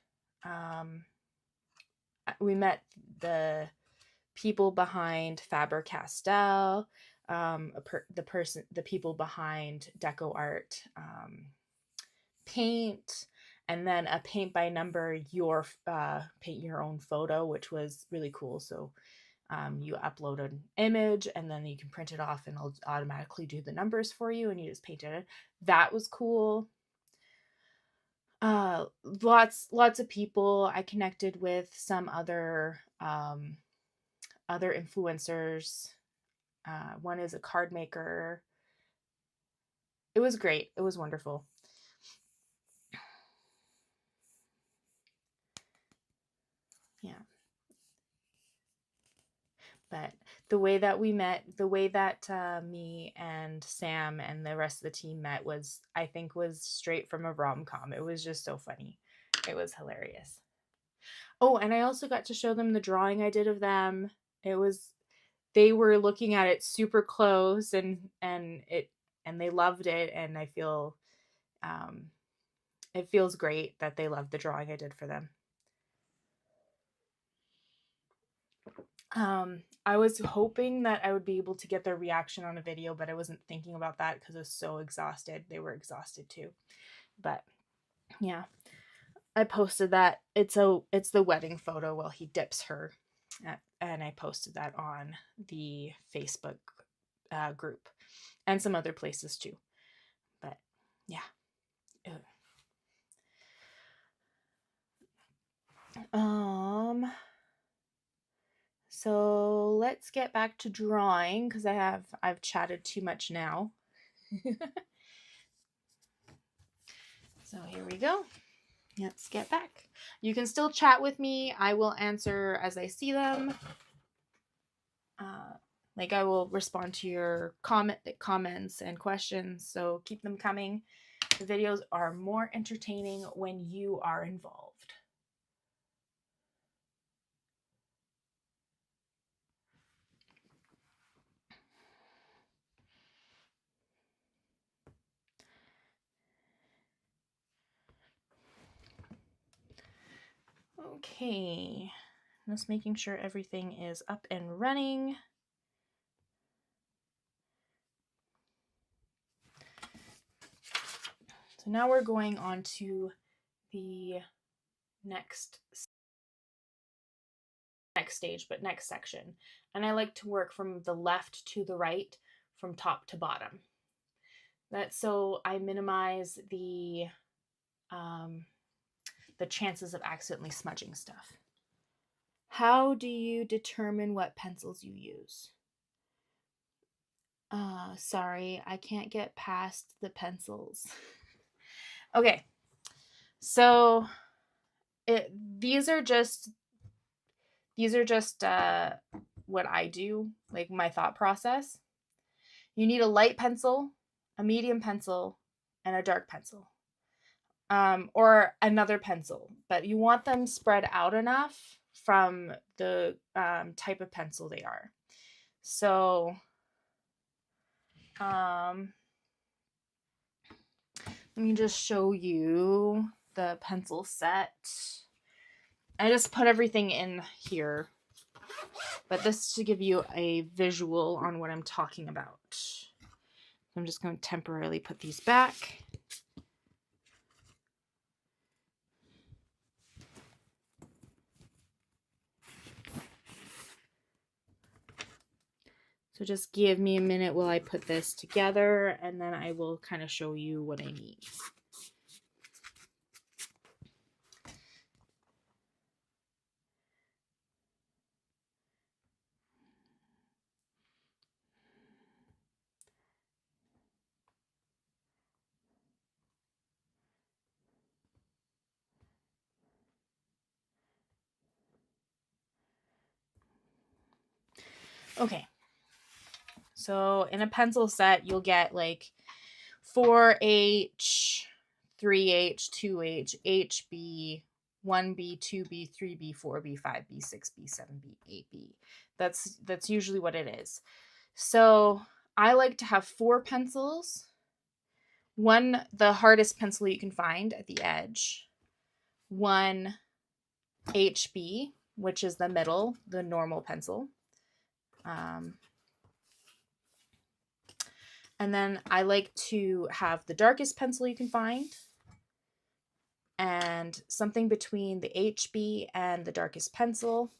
people behind Faber-Castell, the people behind Deco Art, Paint, and then a paint by number, paint your own photo, which was really cool. So you upload an image, and then you can print it off, and it'll automatically do the numbers for you, and you just paint it. That was cool. Lots of people. I connected with some other influencers. One is a card maker. It was great. It was wonderful. Yeah. But the way that we met, the way that me and Sam and the rest of the team met was, I think, was straight from a rom-com. It was just so funny. It was hilarious. Oh, and I also got to show them the drawing I did of them. They were looking at it super close, and they loved it, and I feel it feels great that they loved the drawing I did for them. I was hoping that I would be able to get their reaction on a video, but I wasn't thinking about that because I was so exhausted. They were exhausted too. But yeah, I posted that. It's the wedding photo while he dips her, and I posted that on the Facebook group and some other places too. But yeah. So let's get back to drawing because I've chatted too much now. So here we go. Let's get back. You can still chat with me. I will answer as I see them. I will respond to your comments and questions, so keep them coming. The videos are more entertaining when you are involved. Okay, just making sure everything is up and running. So now we're going on to the next stage, but next section. And I like to work from the left to the right, from top to bottom. That's so I minimize the chances of accidentally smudging stuff. How do you determine what pencils you use? Sorry, I can't get past the pencils. Okay, so these are just what I do, like my thought process. You need a light pencil, a medium pencil, and a dark pencil. Or another pencil, but you want them spread out enough from the type of pencil they are. So let me just show you the pencil set. I just put everything in here, but this is to give you a visual on what I'm talking about. I'm just going to temporarily put these back. So just give me a minute while I put this together, and then I will kind of show you what I need. Okay. So in a pencil set, you'll get like 4H, 3H, 2H, HB, 1B, 2B, 3B, 4B, 5B, 6B, 7B, 8B. That's usually what it is. So I like to have 4 pencils. One, the hardest pencil you can find at the edge. One HB, which is the middle, the normal pencil. And then I like to have the darkest pencil you can find, and something between the HB and the darkest pencil.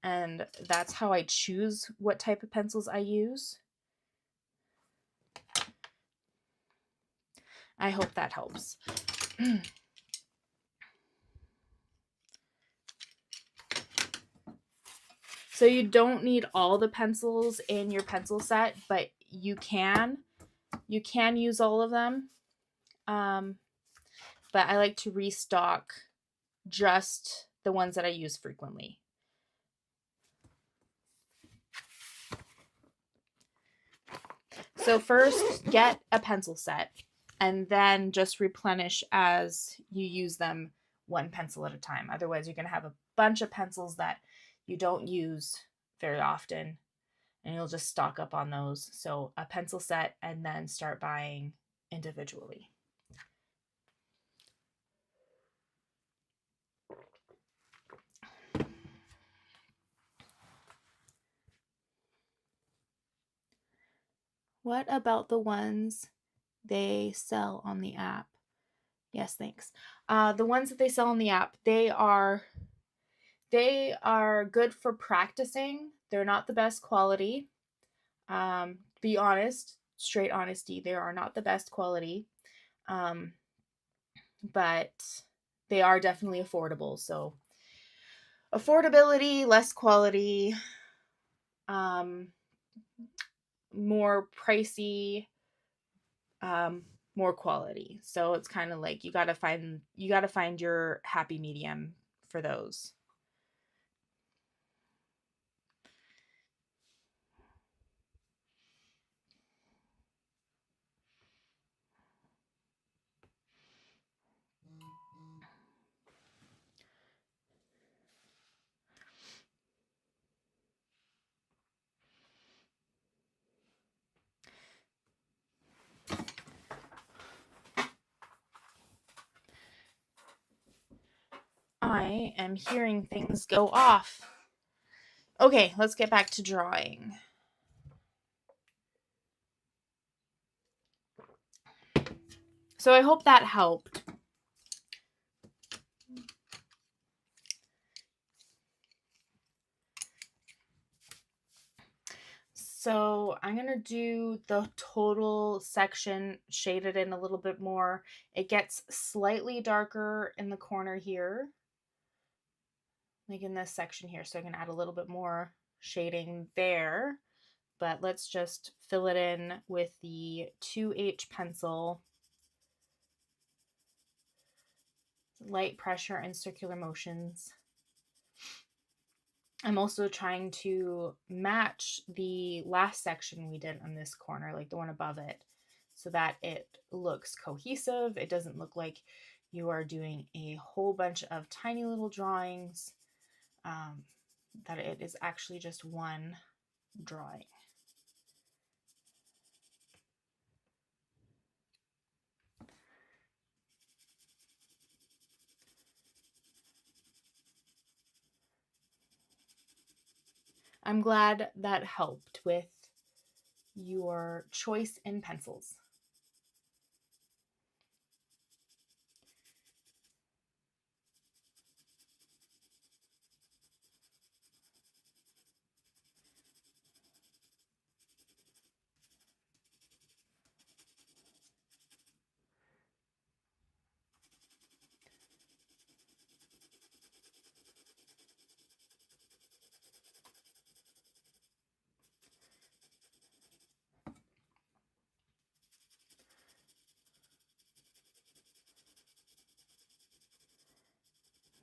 And that's how I choose what type of pencils I use. I hope that helps. So you don't need all the pencils in your pencil set, but you can use all of them. But I like to restock just the ones that I use frequently. So first, get a pencil set and then just replenish as you use them, one pencil at a time. Otherwise, you're going to have a bunch of pencils that you don't use very often and you'll just stock up on those. So a pencil set and then start buying individually. What about the ones they sell on the app? Yes, thanks. The ones that they sell on the app, they are good for practicing. They're not the best quality. Be honest, straight honesty, they are not the best quality. But they are definitely affordable. So affordability, less quality, more pricey, more quality. So it's kind of like you got to find your happy medium for those. I am hearing things go off. Okay, let's get back to drawing. So I hope that helped. So I'm going to do the total section shaded in a little bit more. It gets slightly darker in the corner here, like in this section here. So I can add a little bit more shading there. But let's just fill it in with the 2H pencil. Light pressure and circular motions. I'm also trying to match the last section we did on this corner, like the one above it, so that it looks cohesive. It doesn't look like you are doing a whole bunch of tiny little drawings, that it is actually just one drawing. I'm glad that helped with your choice in pencils.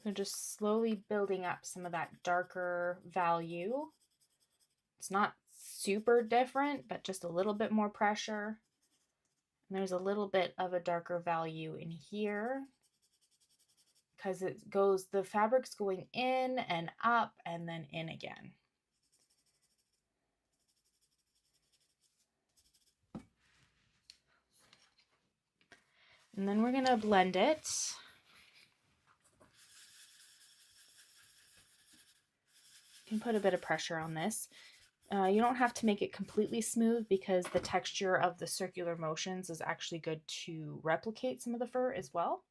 So just slowly building up some of that darker value. It's not super different, but just a little bit more pressure. And there's a little bit of a darker value in here because the fabric's going in and up and then in again. And then we're going to blend it. You can put a bit of pressure on this. You don't have to make it completely smooth because the texture of the circular motions is actually good to replicate some of the fur as well.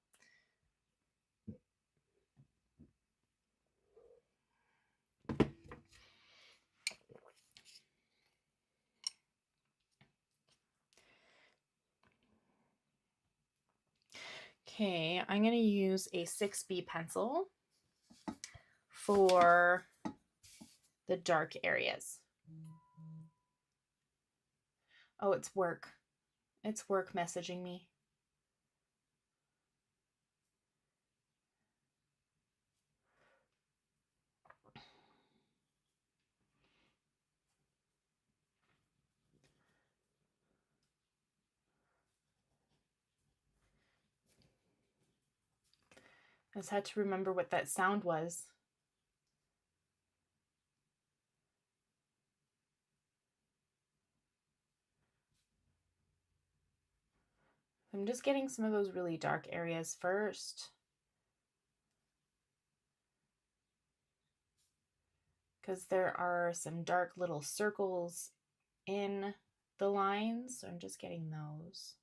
Okay, I'm going to use a 6B pencil for the dark areas. Oh, it's work. It's work messaging me. I just had to remember what that sound was. I'm just getting some of those really dark areas first. Because there are some dark little circles in the lines, so I'm just getting those.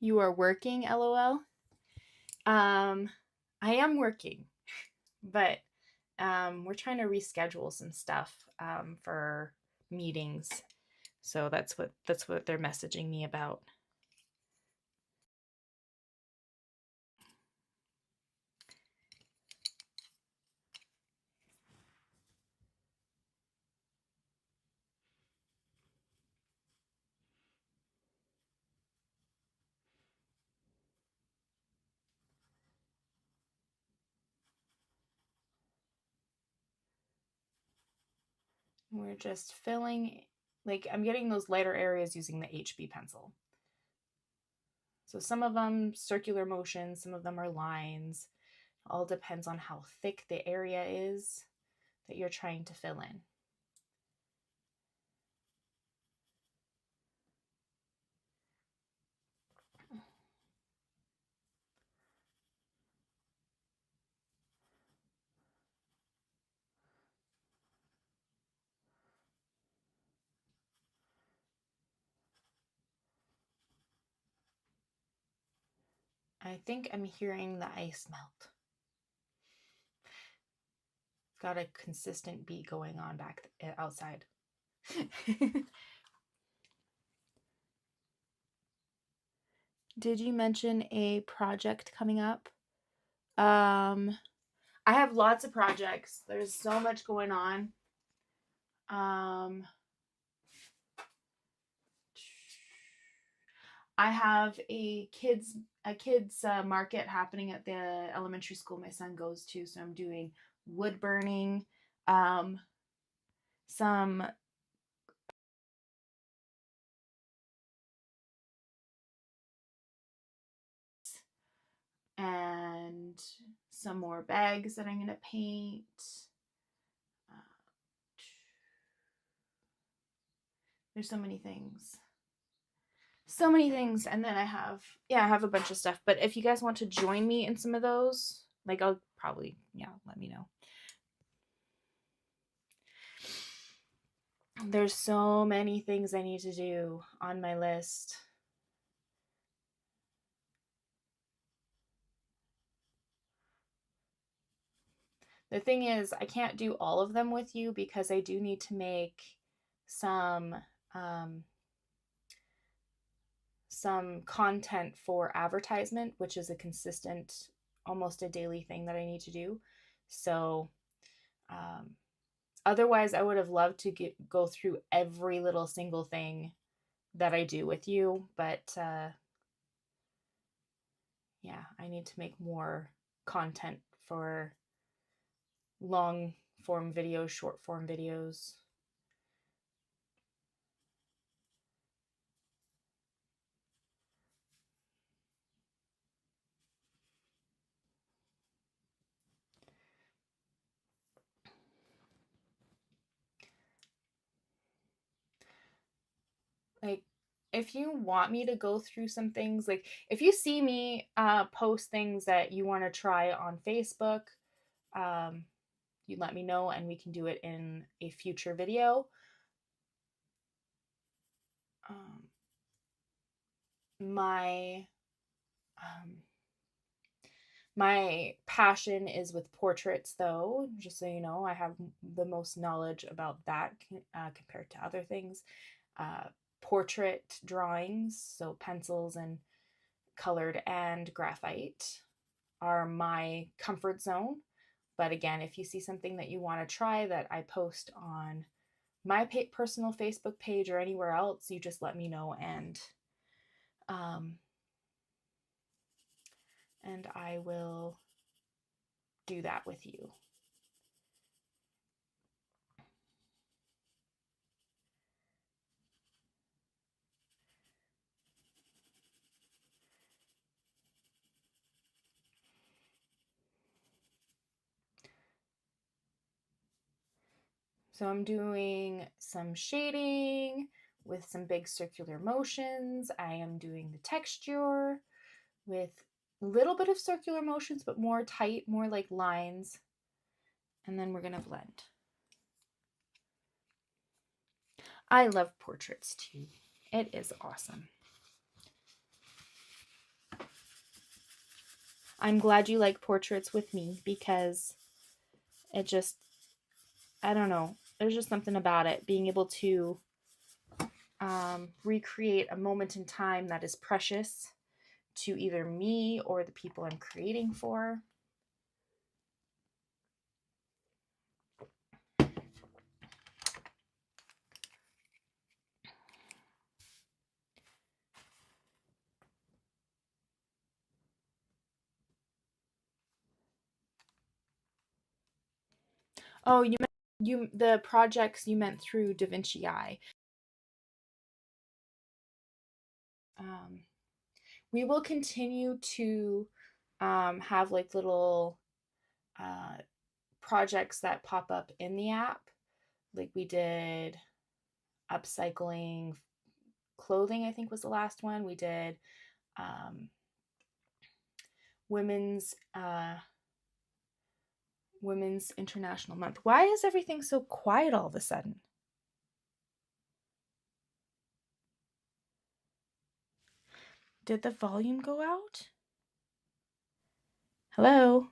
You are working, LOL. I am working, but we're trying to reschedule some stuff for meetings. So that's what they're messaging me about. We're just filling, like I'm getting those lighter areas using the HB pencil. So some of them circular motions, some of them are lines. All depends on how thick the area is that you're trying to fill in. I think I'm hearing the ice melt. Got a consistent beat going on back outside. Did you mention a project coming up? I have lots of projects. There's so much going on. I have a kids market happening at the elementary school my son goes to, so I'm doing wood burning, some and some more bags that I'm going to paint. There's so many things. So many things. And then I have a bunch of stuff. But if you guys want to join me in some of those, like I'll probably, let me know. There's so many things I need to do on my list. The thing is, I can't do all of them with you because I do need to make some content for advertisement, which is a consistent, almost a daily thing that I need to do. So otherwise, I would have loved to go through every little single thing that I do with you, but I need to make more content for long form videos, short form videos. Like, if you want me to go through some things, like if you see me post things that you want to try on Facebook, you let me know and we can do it in a future video. My My passion is with portraits, though, just so you know. I have the most knowledge about that compared to other things. Portrait drawings, so pencils and colored and graphite, are my comfort zone. But again, if you see something that you want to try that I post on my personal Facebook page or anywhere else, you just let me know, and I will do that with you. So I'm doing some shading with some big circular motions. I am doing the texture with a little bit of circular motions, but more tight, more like lines. And then we're going to blend. I love portraits too. It is awesome. I'm glad you like portraits with me because it just, I don't know, there's just something about it, being able to recreate a moment in time that is precious to either me or the people I'm creating for. Oh, the projects you meant through Vinci Eye. We will continue to have like little projects that pop up in the app. Like we did upcycling clothing, I think was the last one. We did women's International Month. Why is everything so quiet all of a sudden? Did the volume go out? Hello?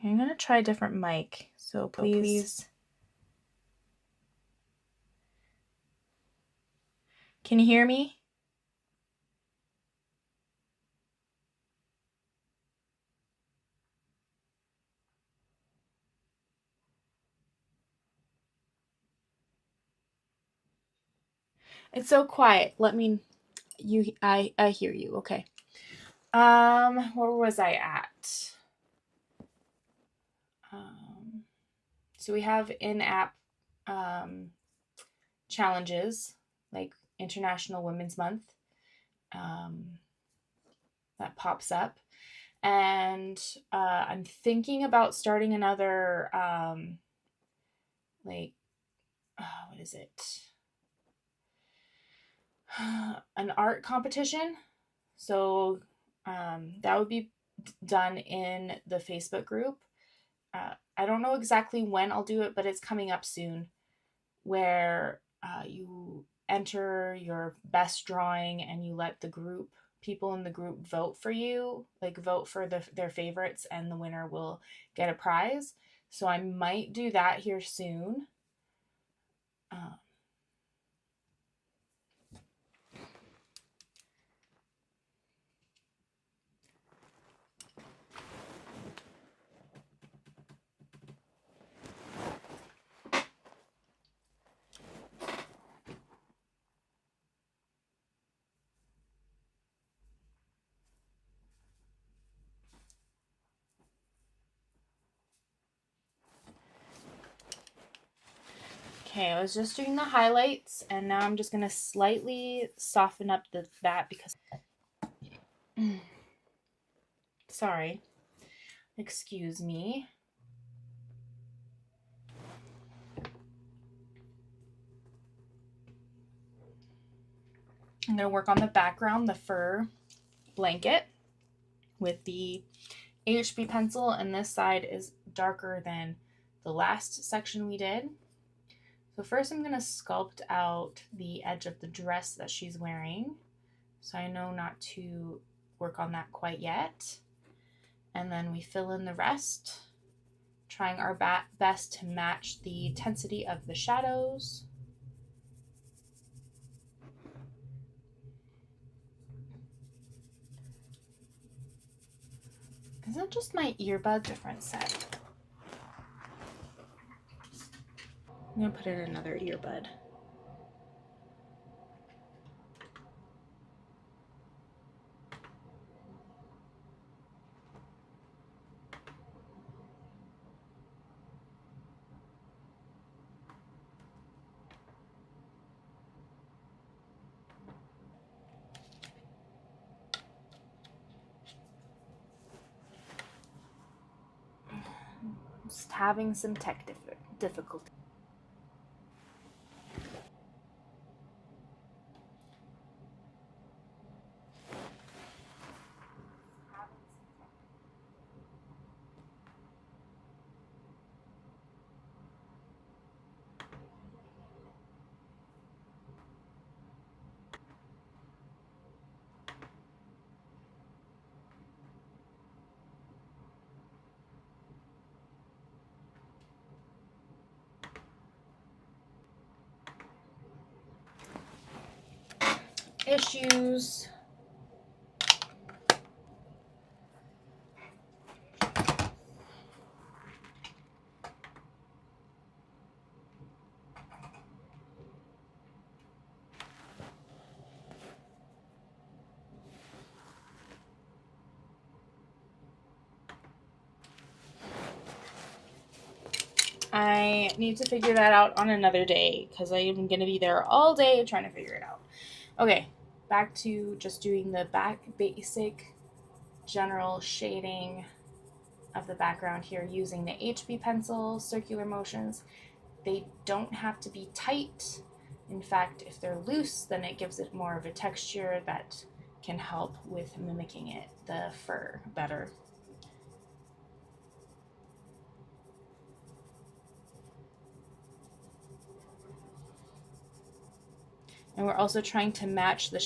I'm going to try a different mic, so please. Can you hear me? It's so quiet. I hear you. Okay. Where was I at? So we have in-app challenges like International Women's Month that pops up, and I'm thinking about starting another what is it? An art competition. So that would be done in the Facebook group. I don't know exactly when I'll do it, but it's coming up soon, where you enter your best drawing and you let the people in the group vote for you, like vote for their favorites, and the winner will get a prize. So I might do that here soon. Okay, I was just doing the highlights, and now I'm just going to slightly soften up that because... Sorry. Excuse me. I'm going to work on the background, the fur blanket, with the HB pencil, and this side is darker than the last section we did. So first I'm going to sculpt out the edge of the dress that she's wearing. So I know not to work on that quite yet. And then we fill in the rest, trying our best to match the intensity of the shadows. Is that just my earbud? Different set. I'm going to put in another earbud. Just having some tech difficulty. Issues. I need to figure that out on another day because I'm going to be there all day trying to figure it out. Okay, back to just doing the basic general shading of the background here using the HB pencil, circular motions. They don't have to be tight. In fact, if they're loose, then it gives it more of a texture that can help with mimicking the fur better. And we're also trying to match the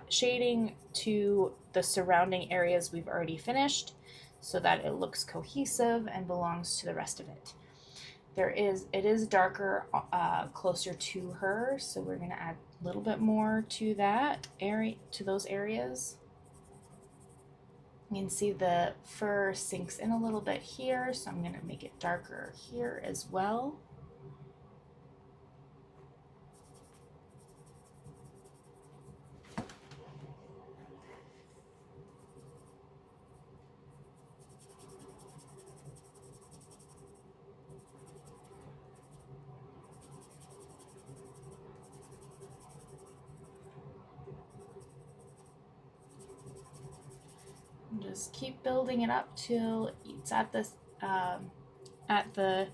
shading to the surrounding areas we've already finished so that it looks cohesive and belongs to the rest of it. It is darker closer to her, so we're going to add a little bit more to that area, to those areas. You can see the fur sinks in a little bit here, so I'm going to make it darker here as well. Just keep building it up till it's at the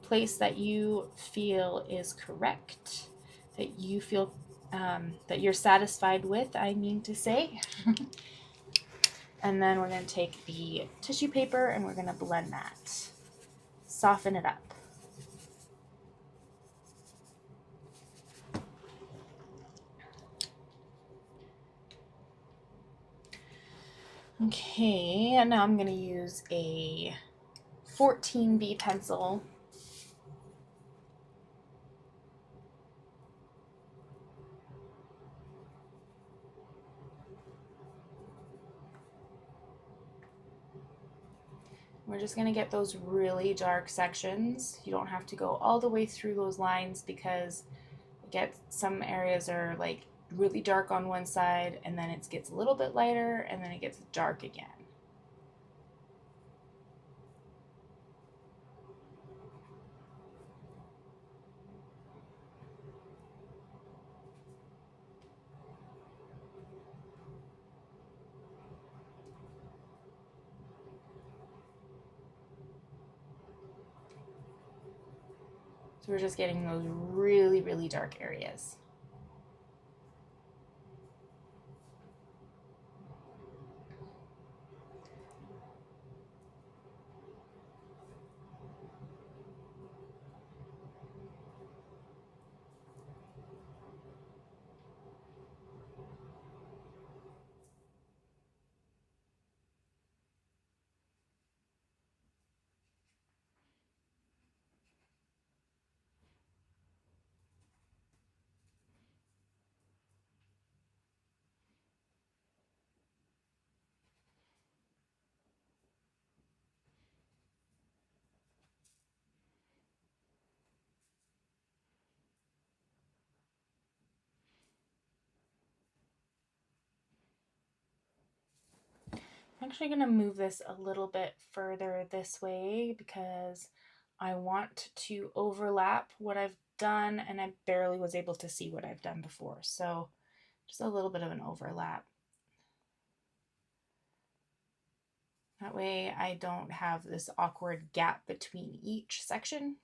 place that you feel is correct, that you feel that you're satisfied with, I mean to say. And then we're going to take the tissue paper and we're going to blend that, soften it up. Okay, and now I'm going to use a 14B pencil. We're just going to get those really dark sections. You don't have to go all the way through those lines because some areas are like really dark on one side and then it gets a little bit lighter and then it gets dark again. So we're just getting those really, really dark areas. I'm actually going to move this a little bit further this way because I want to overlap what I've done, and I barely was able to see what I've done before. So just a little bit of an overlap. That way I don't have this awkward gap between each section.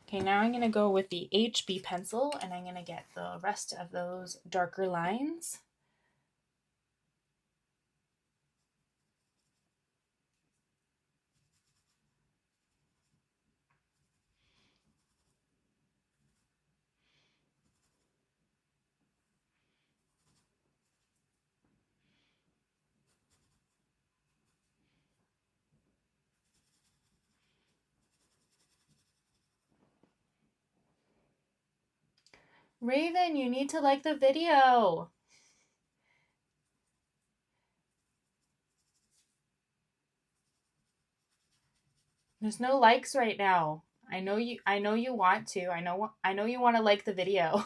Okay, now I'm going to go with the HB pencil and I'm going to get the rest of those darker lines. Raven, you need to like the video. There's no likes right now. I know you want to. I know you want to like the video.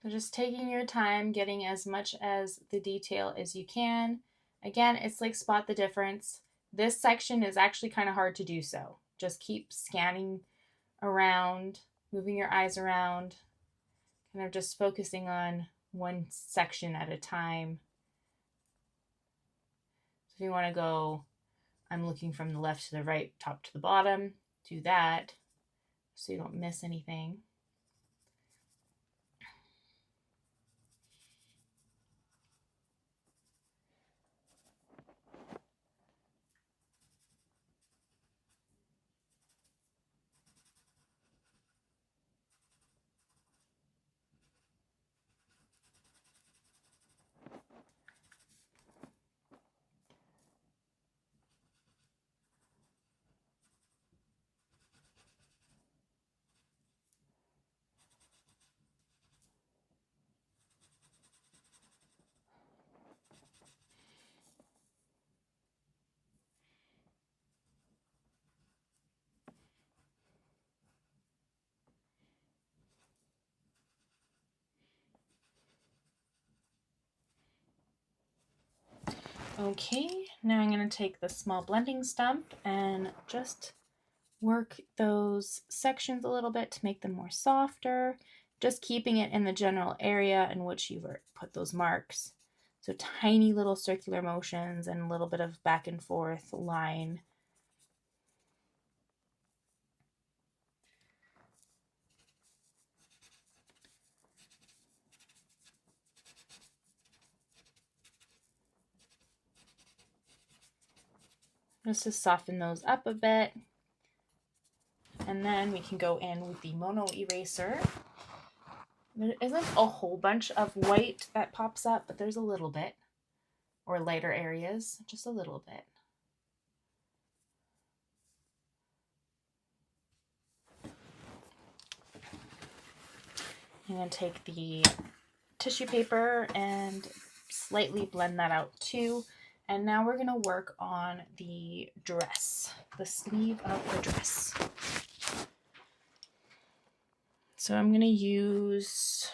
So just taking your time, getting as much as the detail as you can. Again, it's like spot the difference. This section is actually kind of hard to do so. Just keep scanning around, moving your eyes around, kind of just focusing on one section at a time. So if you want to go, I'm looking from the left to the right, top to the bottom, do that so you don't miss anything. Okay, now I'm going to take the small blending stump and just work those sections a little bit to make them more softer, just keeping it in the general area in which you've put those marks. So tiny little circular motions and a little bit of back and forth line. Just to soften those up a bit. And then we can go in with the mono eraser. There isn't a whole bunch of white that pops up, but there's a little bit, or lighter areas, just a little bit. I'm going to take the tissue paper and slightly blend that out too. And now we're going to work on the dress, the sleeve of the dress. So I'm going to use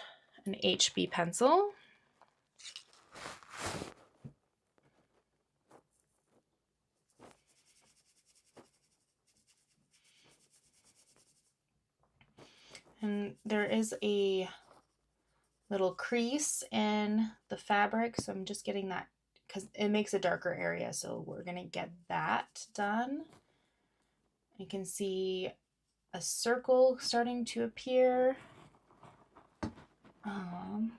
an HB pencil. And there is a little crease in the fabric, so I'm just getting that because it makes a darker area, so we're going to get that done. You can see a circle starting to appear. And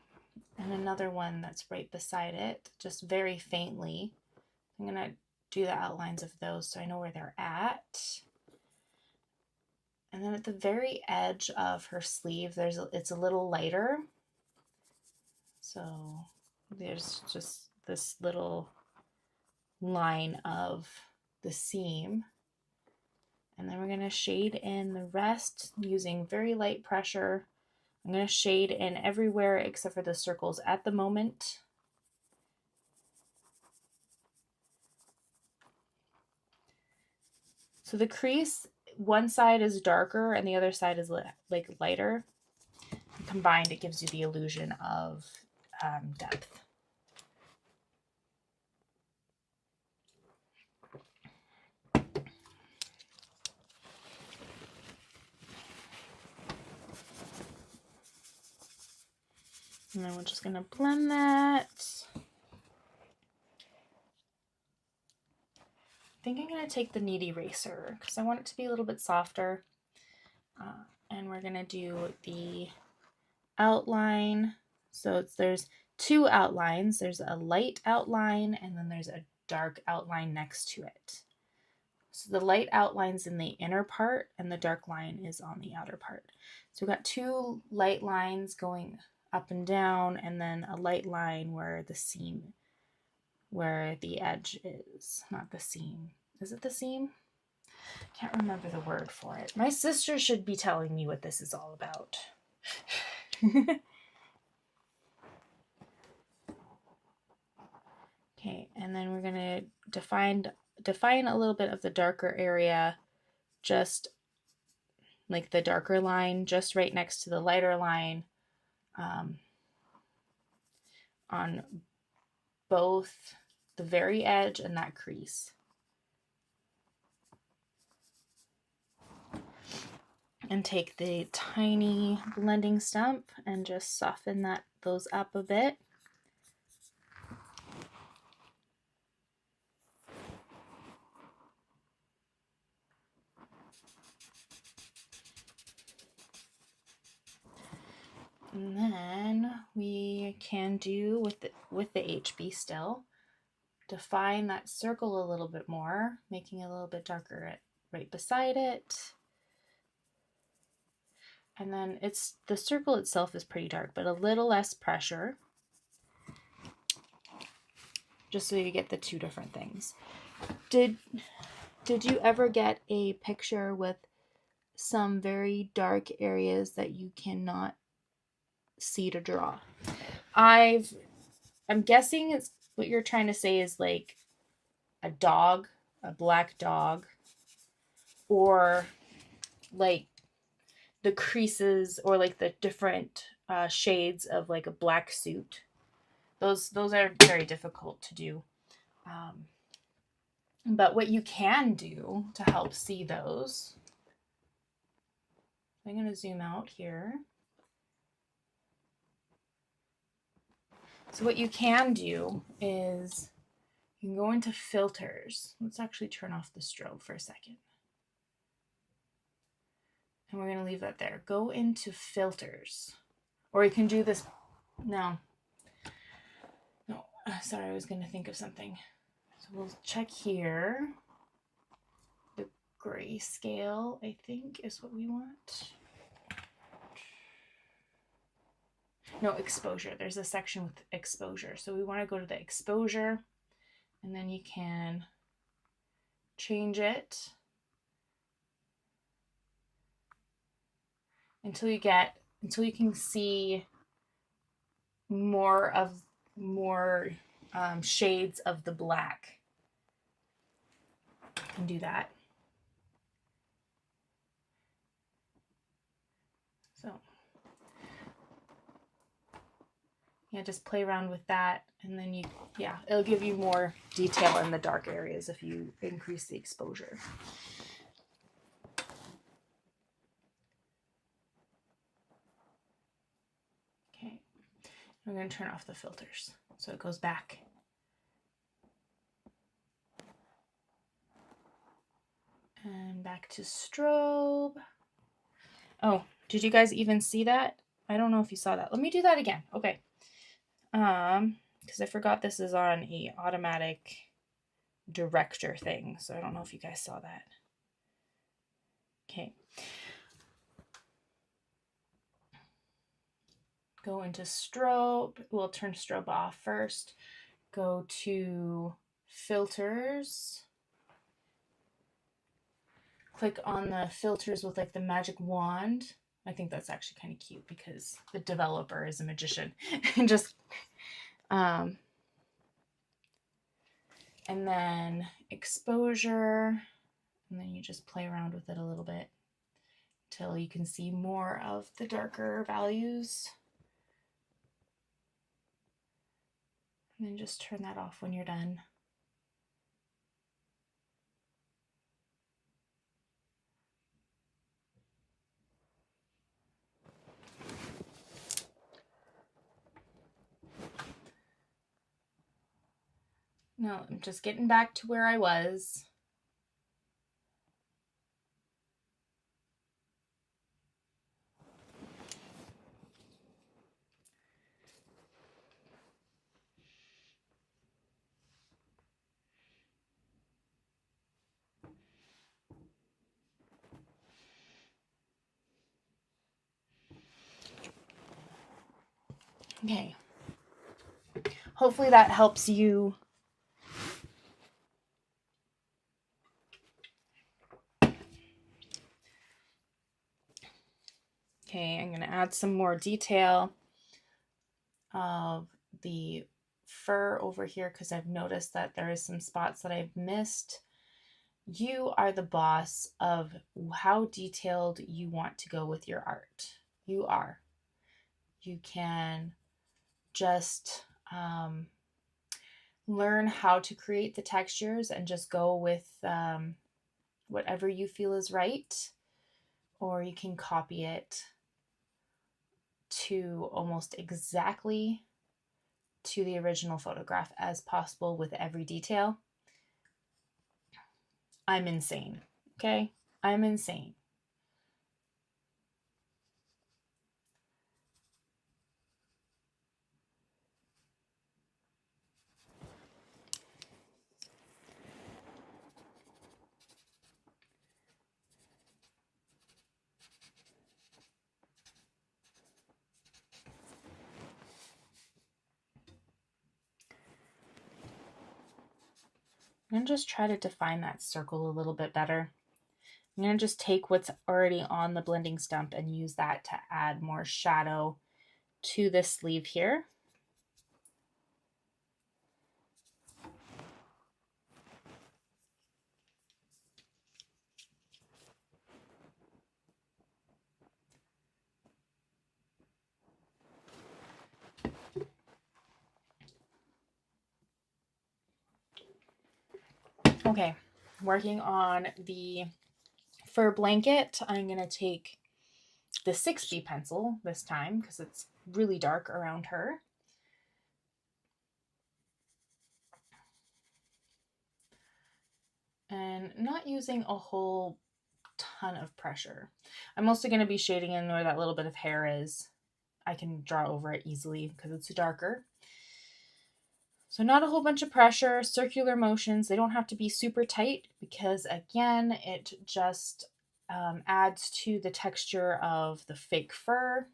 another one that's right beside it, just very faintly. I'm gonna do the outlines of those so I know where they're at. And then at the very edge of her sleeve, it's a little lighter. So there's just this little line of the seam. And then we're going to shade in the rest using very light pressure. I'm going to shade in everywhere except for the circles at the moment. So the crease, one side is darker and the other side is like lighter. Combined, it gives you the illusion of depth. And then we're just going to blend that. I think I'm going to take the knead eraser because I want it to be a little bit softer. And we're going to do the outline. So there's two outlines. There's a light outline and then there's a dark outline next to it. So the light outline's in the inner part and the dark line is on the outer part. So we've got two light lines going up and down and then a light line where the seam, where the edge is, not the seam. Is it the seam? Can't remember the word for it. My sister should be telling me what this is all about. Okay, and then we're gonna define a little bit of the darker area, just like the darker line, just right next to the lighter line, on both the very edge and that crease. And take the tiny blending stump and just soften those up a bit. And then we can do with the HB still, define that circle a little bit more, making it a little bit darker right beside it. And then the circle itself is pretty dark, but a little less pressure, just so you get the two different things. Did you ever get a picture with some very dark areas that you cannot see to draw? I'm guessing it's what you're trying to say is like a dog, a black dog, or like the creases or like the different shades of like a black suit. Those are very difficult to do. But what you can do to help see those, I'm going to zoom out here. So what you can do is you can go into filters. Let's actually turn off the strobe for a second. And we're going to leave that there. Go into filters. Or you can do this. No, sorry, I was going to think of something. So we'll check here. The grayscale, I think, is what we want. No, exposure. There's a section with exposure. So we want to go to the exposure, and then you can change it until you can see more shades of the black. You can do that. So yeah, just play around with that, and then it'll give you more detail in the dark areas if you increase the exposure. Okay, I'm going to turn off the filters so it goes back. And back to strobe. Oh, did you guys even see that? I don't know if you saw that. Let me do that again. Okay. Because I forgot this is on a automatic director thing, so I don't know if you guys saw that. Okay. Go into strobe. We'll turn strobe off first. Go to filters. Click on the filters with like the magic wand. I think that's actually kind of cute because the developer is a magician. And just and then exposure, and then you just play around with it a little bit till you can see more of the darker values. And then just turn that off when you're done. No, I'm just getting back to where I was. Okay. Hopefully that helps you. Okay, I'm going to add some more detail of the fur over here because I've noticed that there is some spots that I've missed. You are the boss of how detailed you want to go with your art. You are. You can just learn how to create the textures and just go with whatever you feel is right, or you can copy it to almost exactly to the original photograph as possible with every detail. I'm insane, okay? I'm insane. I'm going to just try to define that circle a little bit better. I'm going to just take what's already on the blending stump and use that to add more shadow to this sleeve here. Okay, working on the fur blanket, I'm going to take the 6B pencil this time because it's really dark around her. And not using a whole ton of pressure. I'm also going to be shading in where that little bit of hair is. I can draw over it easily because it's darker. So not a whole bunch of pressure, circular motions. They don't have to be super tight because again, it just adds to the texture of the fake fur.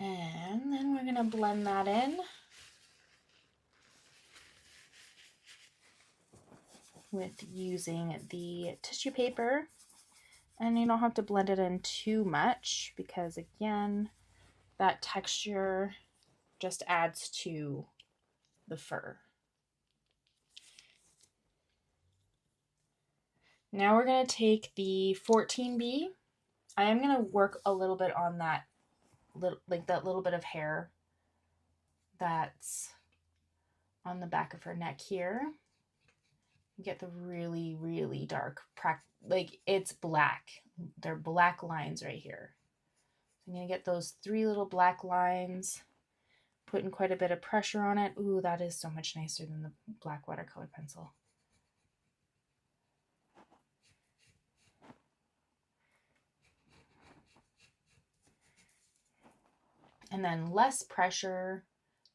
And then we're going to blend that in with using the tissue paper. And you don't have to blend it in too much because again, that texture just adds to the fur. Now we're going to take the 14B. I am going to work a little bit on that little bit of hair that's on the back of her neck here. Get the really, really dark, like it's black. They're black lines right here. I'm going to get those 3 little black lines, putting quite a bit of pressure on it. Ooh, that is so much nicer than the black watercolor pencil. And then less pressure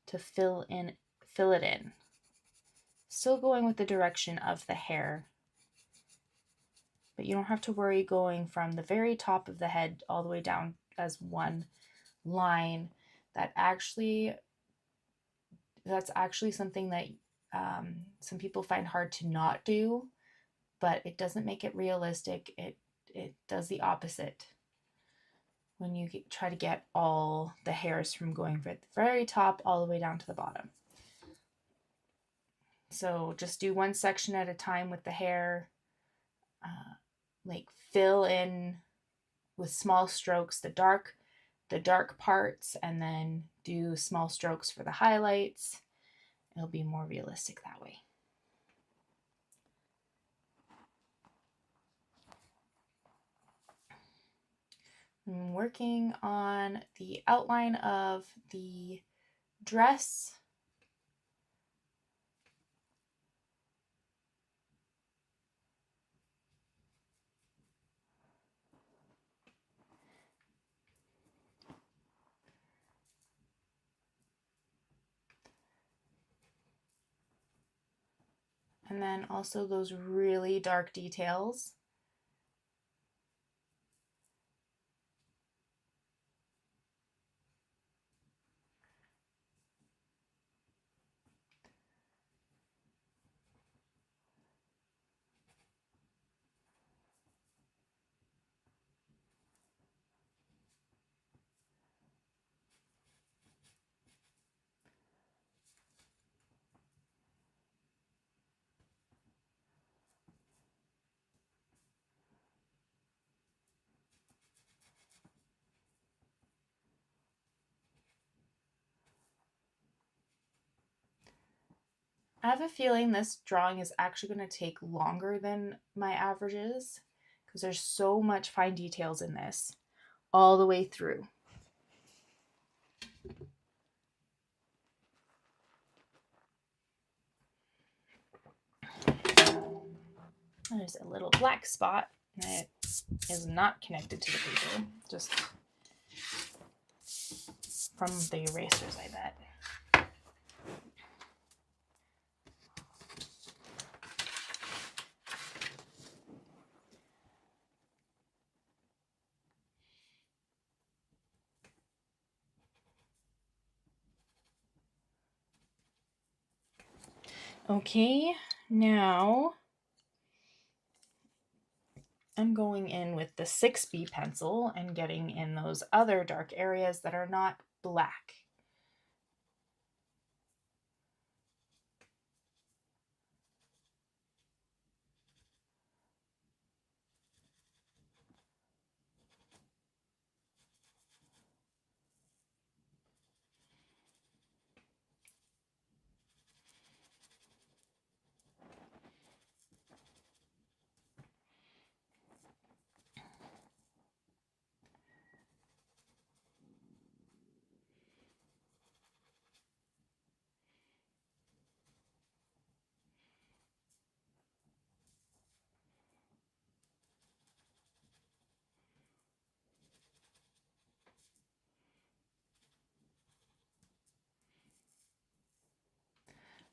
to fill it in. Still going with the direction of the hair, but you don't have to worry going from the very top of the head all the way down as one line. That's actually something that some people find hard to not do, but it doesn't make it realistic. It does the opposite when you try to get all the hairs from going from the very top all the way down to the bottom. So just do one section at a time with the hair, like fill in with small strokes the dark parts, and then do small strokes for the highlights. It'll be more realistic that way. I'm working on the outline of the dress. And then also those really dark details. I have a feeling this drawing is actually going to take longer than my averages because there's so much fine details in this all the way through. There's a little black spot that is not connected to the paper, just from the erasers, I bet. Okay, now I'm going in with the 6B pencil and getting in those other dark areas that are not black.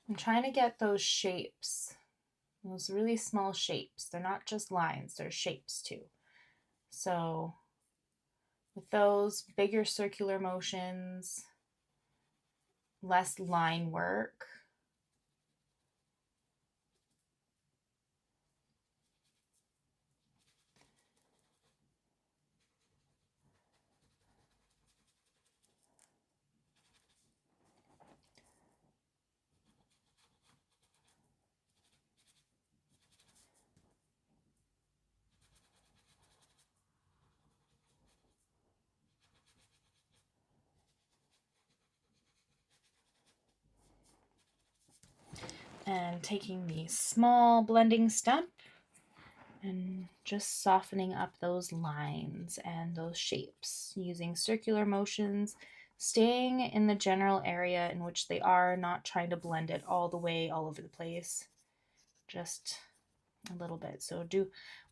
I'm trying to get those shapes, those really small shapes. They're not just lines, they're shapes too. So with those bigger circular motions, less line work. And taking the small blending stump and just softening up those lines and those shapes using circular motions, staying in the general area in which they are, not trying to blend it all the way all over the place, just a little bit. So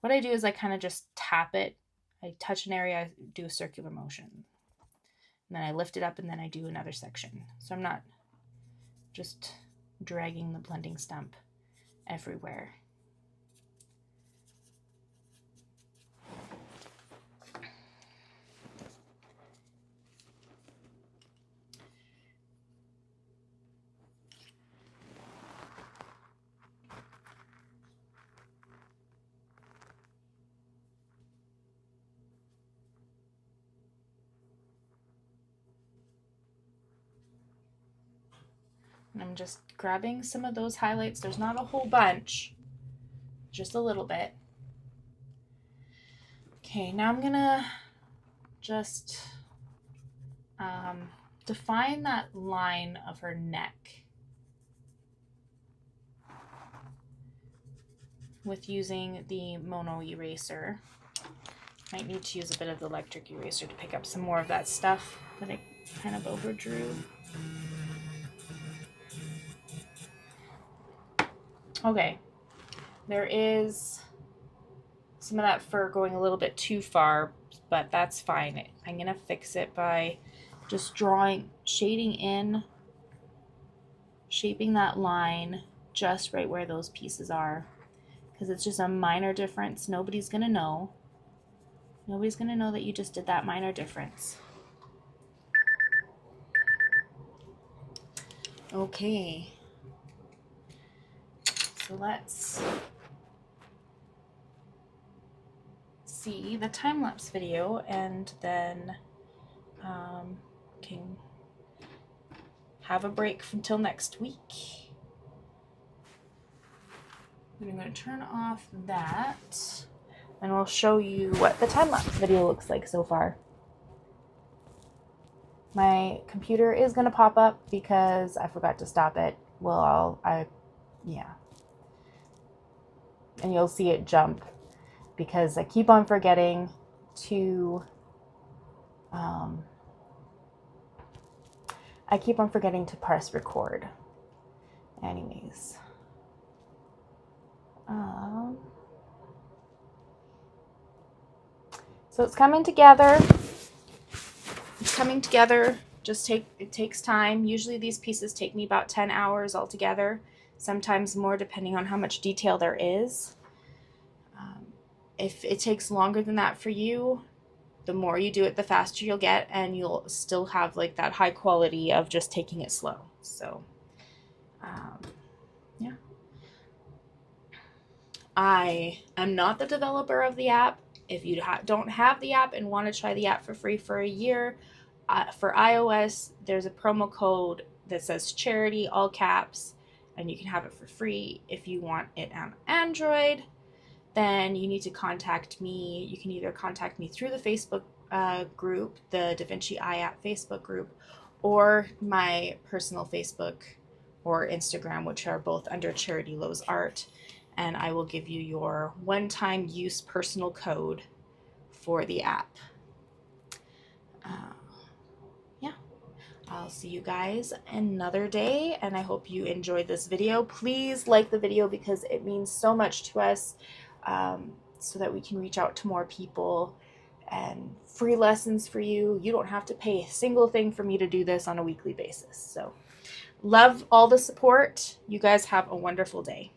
what I do is I kind of just tap it. I touch an area, I do a circular motion, and then I lift it up, and then I do another section. So I'm not just dragging the blending stump everywhere. And I'm just grabbing some of those highlights. There's not a whole bunch, just a little bit. Okay, now I'm gonna just define that line of her neck with using the mono eraser. Might need to use a bit of the electric eraser to pick up some more of that stuff that I kind of overdrew. Okay, there is some of that fur going a little bit too far, but that's fine. I'm gonna fix it by just shading in, shaping that line just right where those pieces are, because it's just a minor difference. Nobody's gonna know. Nobody's gonna know that you just did that minor difference. Okay. So let's see the time-lapse video, and then can have a break until next week. I'm going to turn off that, and we'll show you what the time-lapse video looks like so far. My computer is going to pop up because I forgot to stop it. Well, yeah. And you'll see it jump because I keep on forgetting to press record. Anyways. So it's coming together. It's coming together. It takes time. Usually these pieces take me about 10 hours altogether, sometimes more depending on how much detail there is. If it takes longer than that for you, the more you do it, the faster you'll get, and you'll still have like that high quality of just taking it slow. So, yeah. I am not the developer of the app. If you don't have the app and want to try the app for free for a year, for iOS, there's a promo code that says charity, all caps, and you can have it for free. If you want it on Android, then you need to contact me. You can either contact me through the Facebook group, the Vinci Eye App Facebook group, or my personal Facebook or Instagram, which are both under charitylowsart, and I will give you your one-time use personal code for the app. Yeah, I'll see you guys another day, and I hope you enjoyed this video. Please like the video because it means so much to us, so that we can reach out to more people, and free lessons for you. You don't have to pay a single thing for me to do this on a weekly basis. So love all the support. You guys have a wonderful day.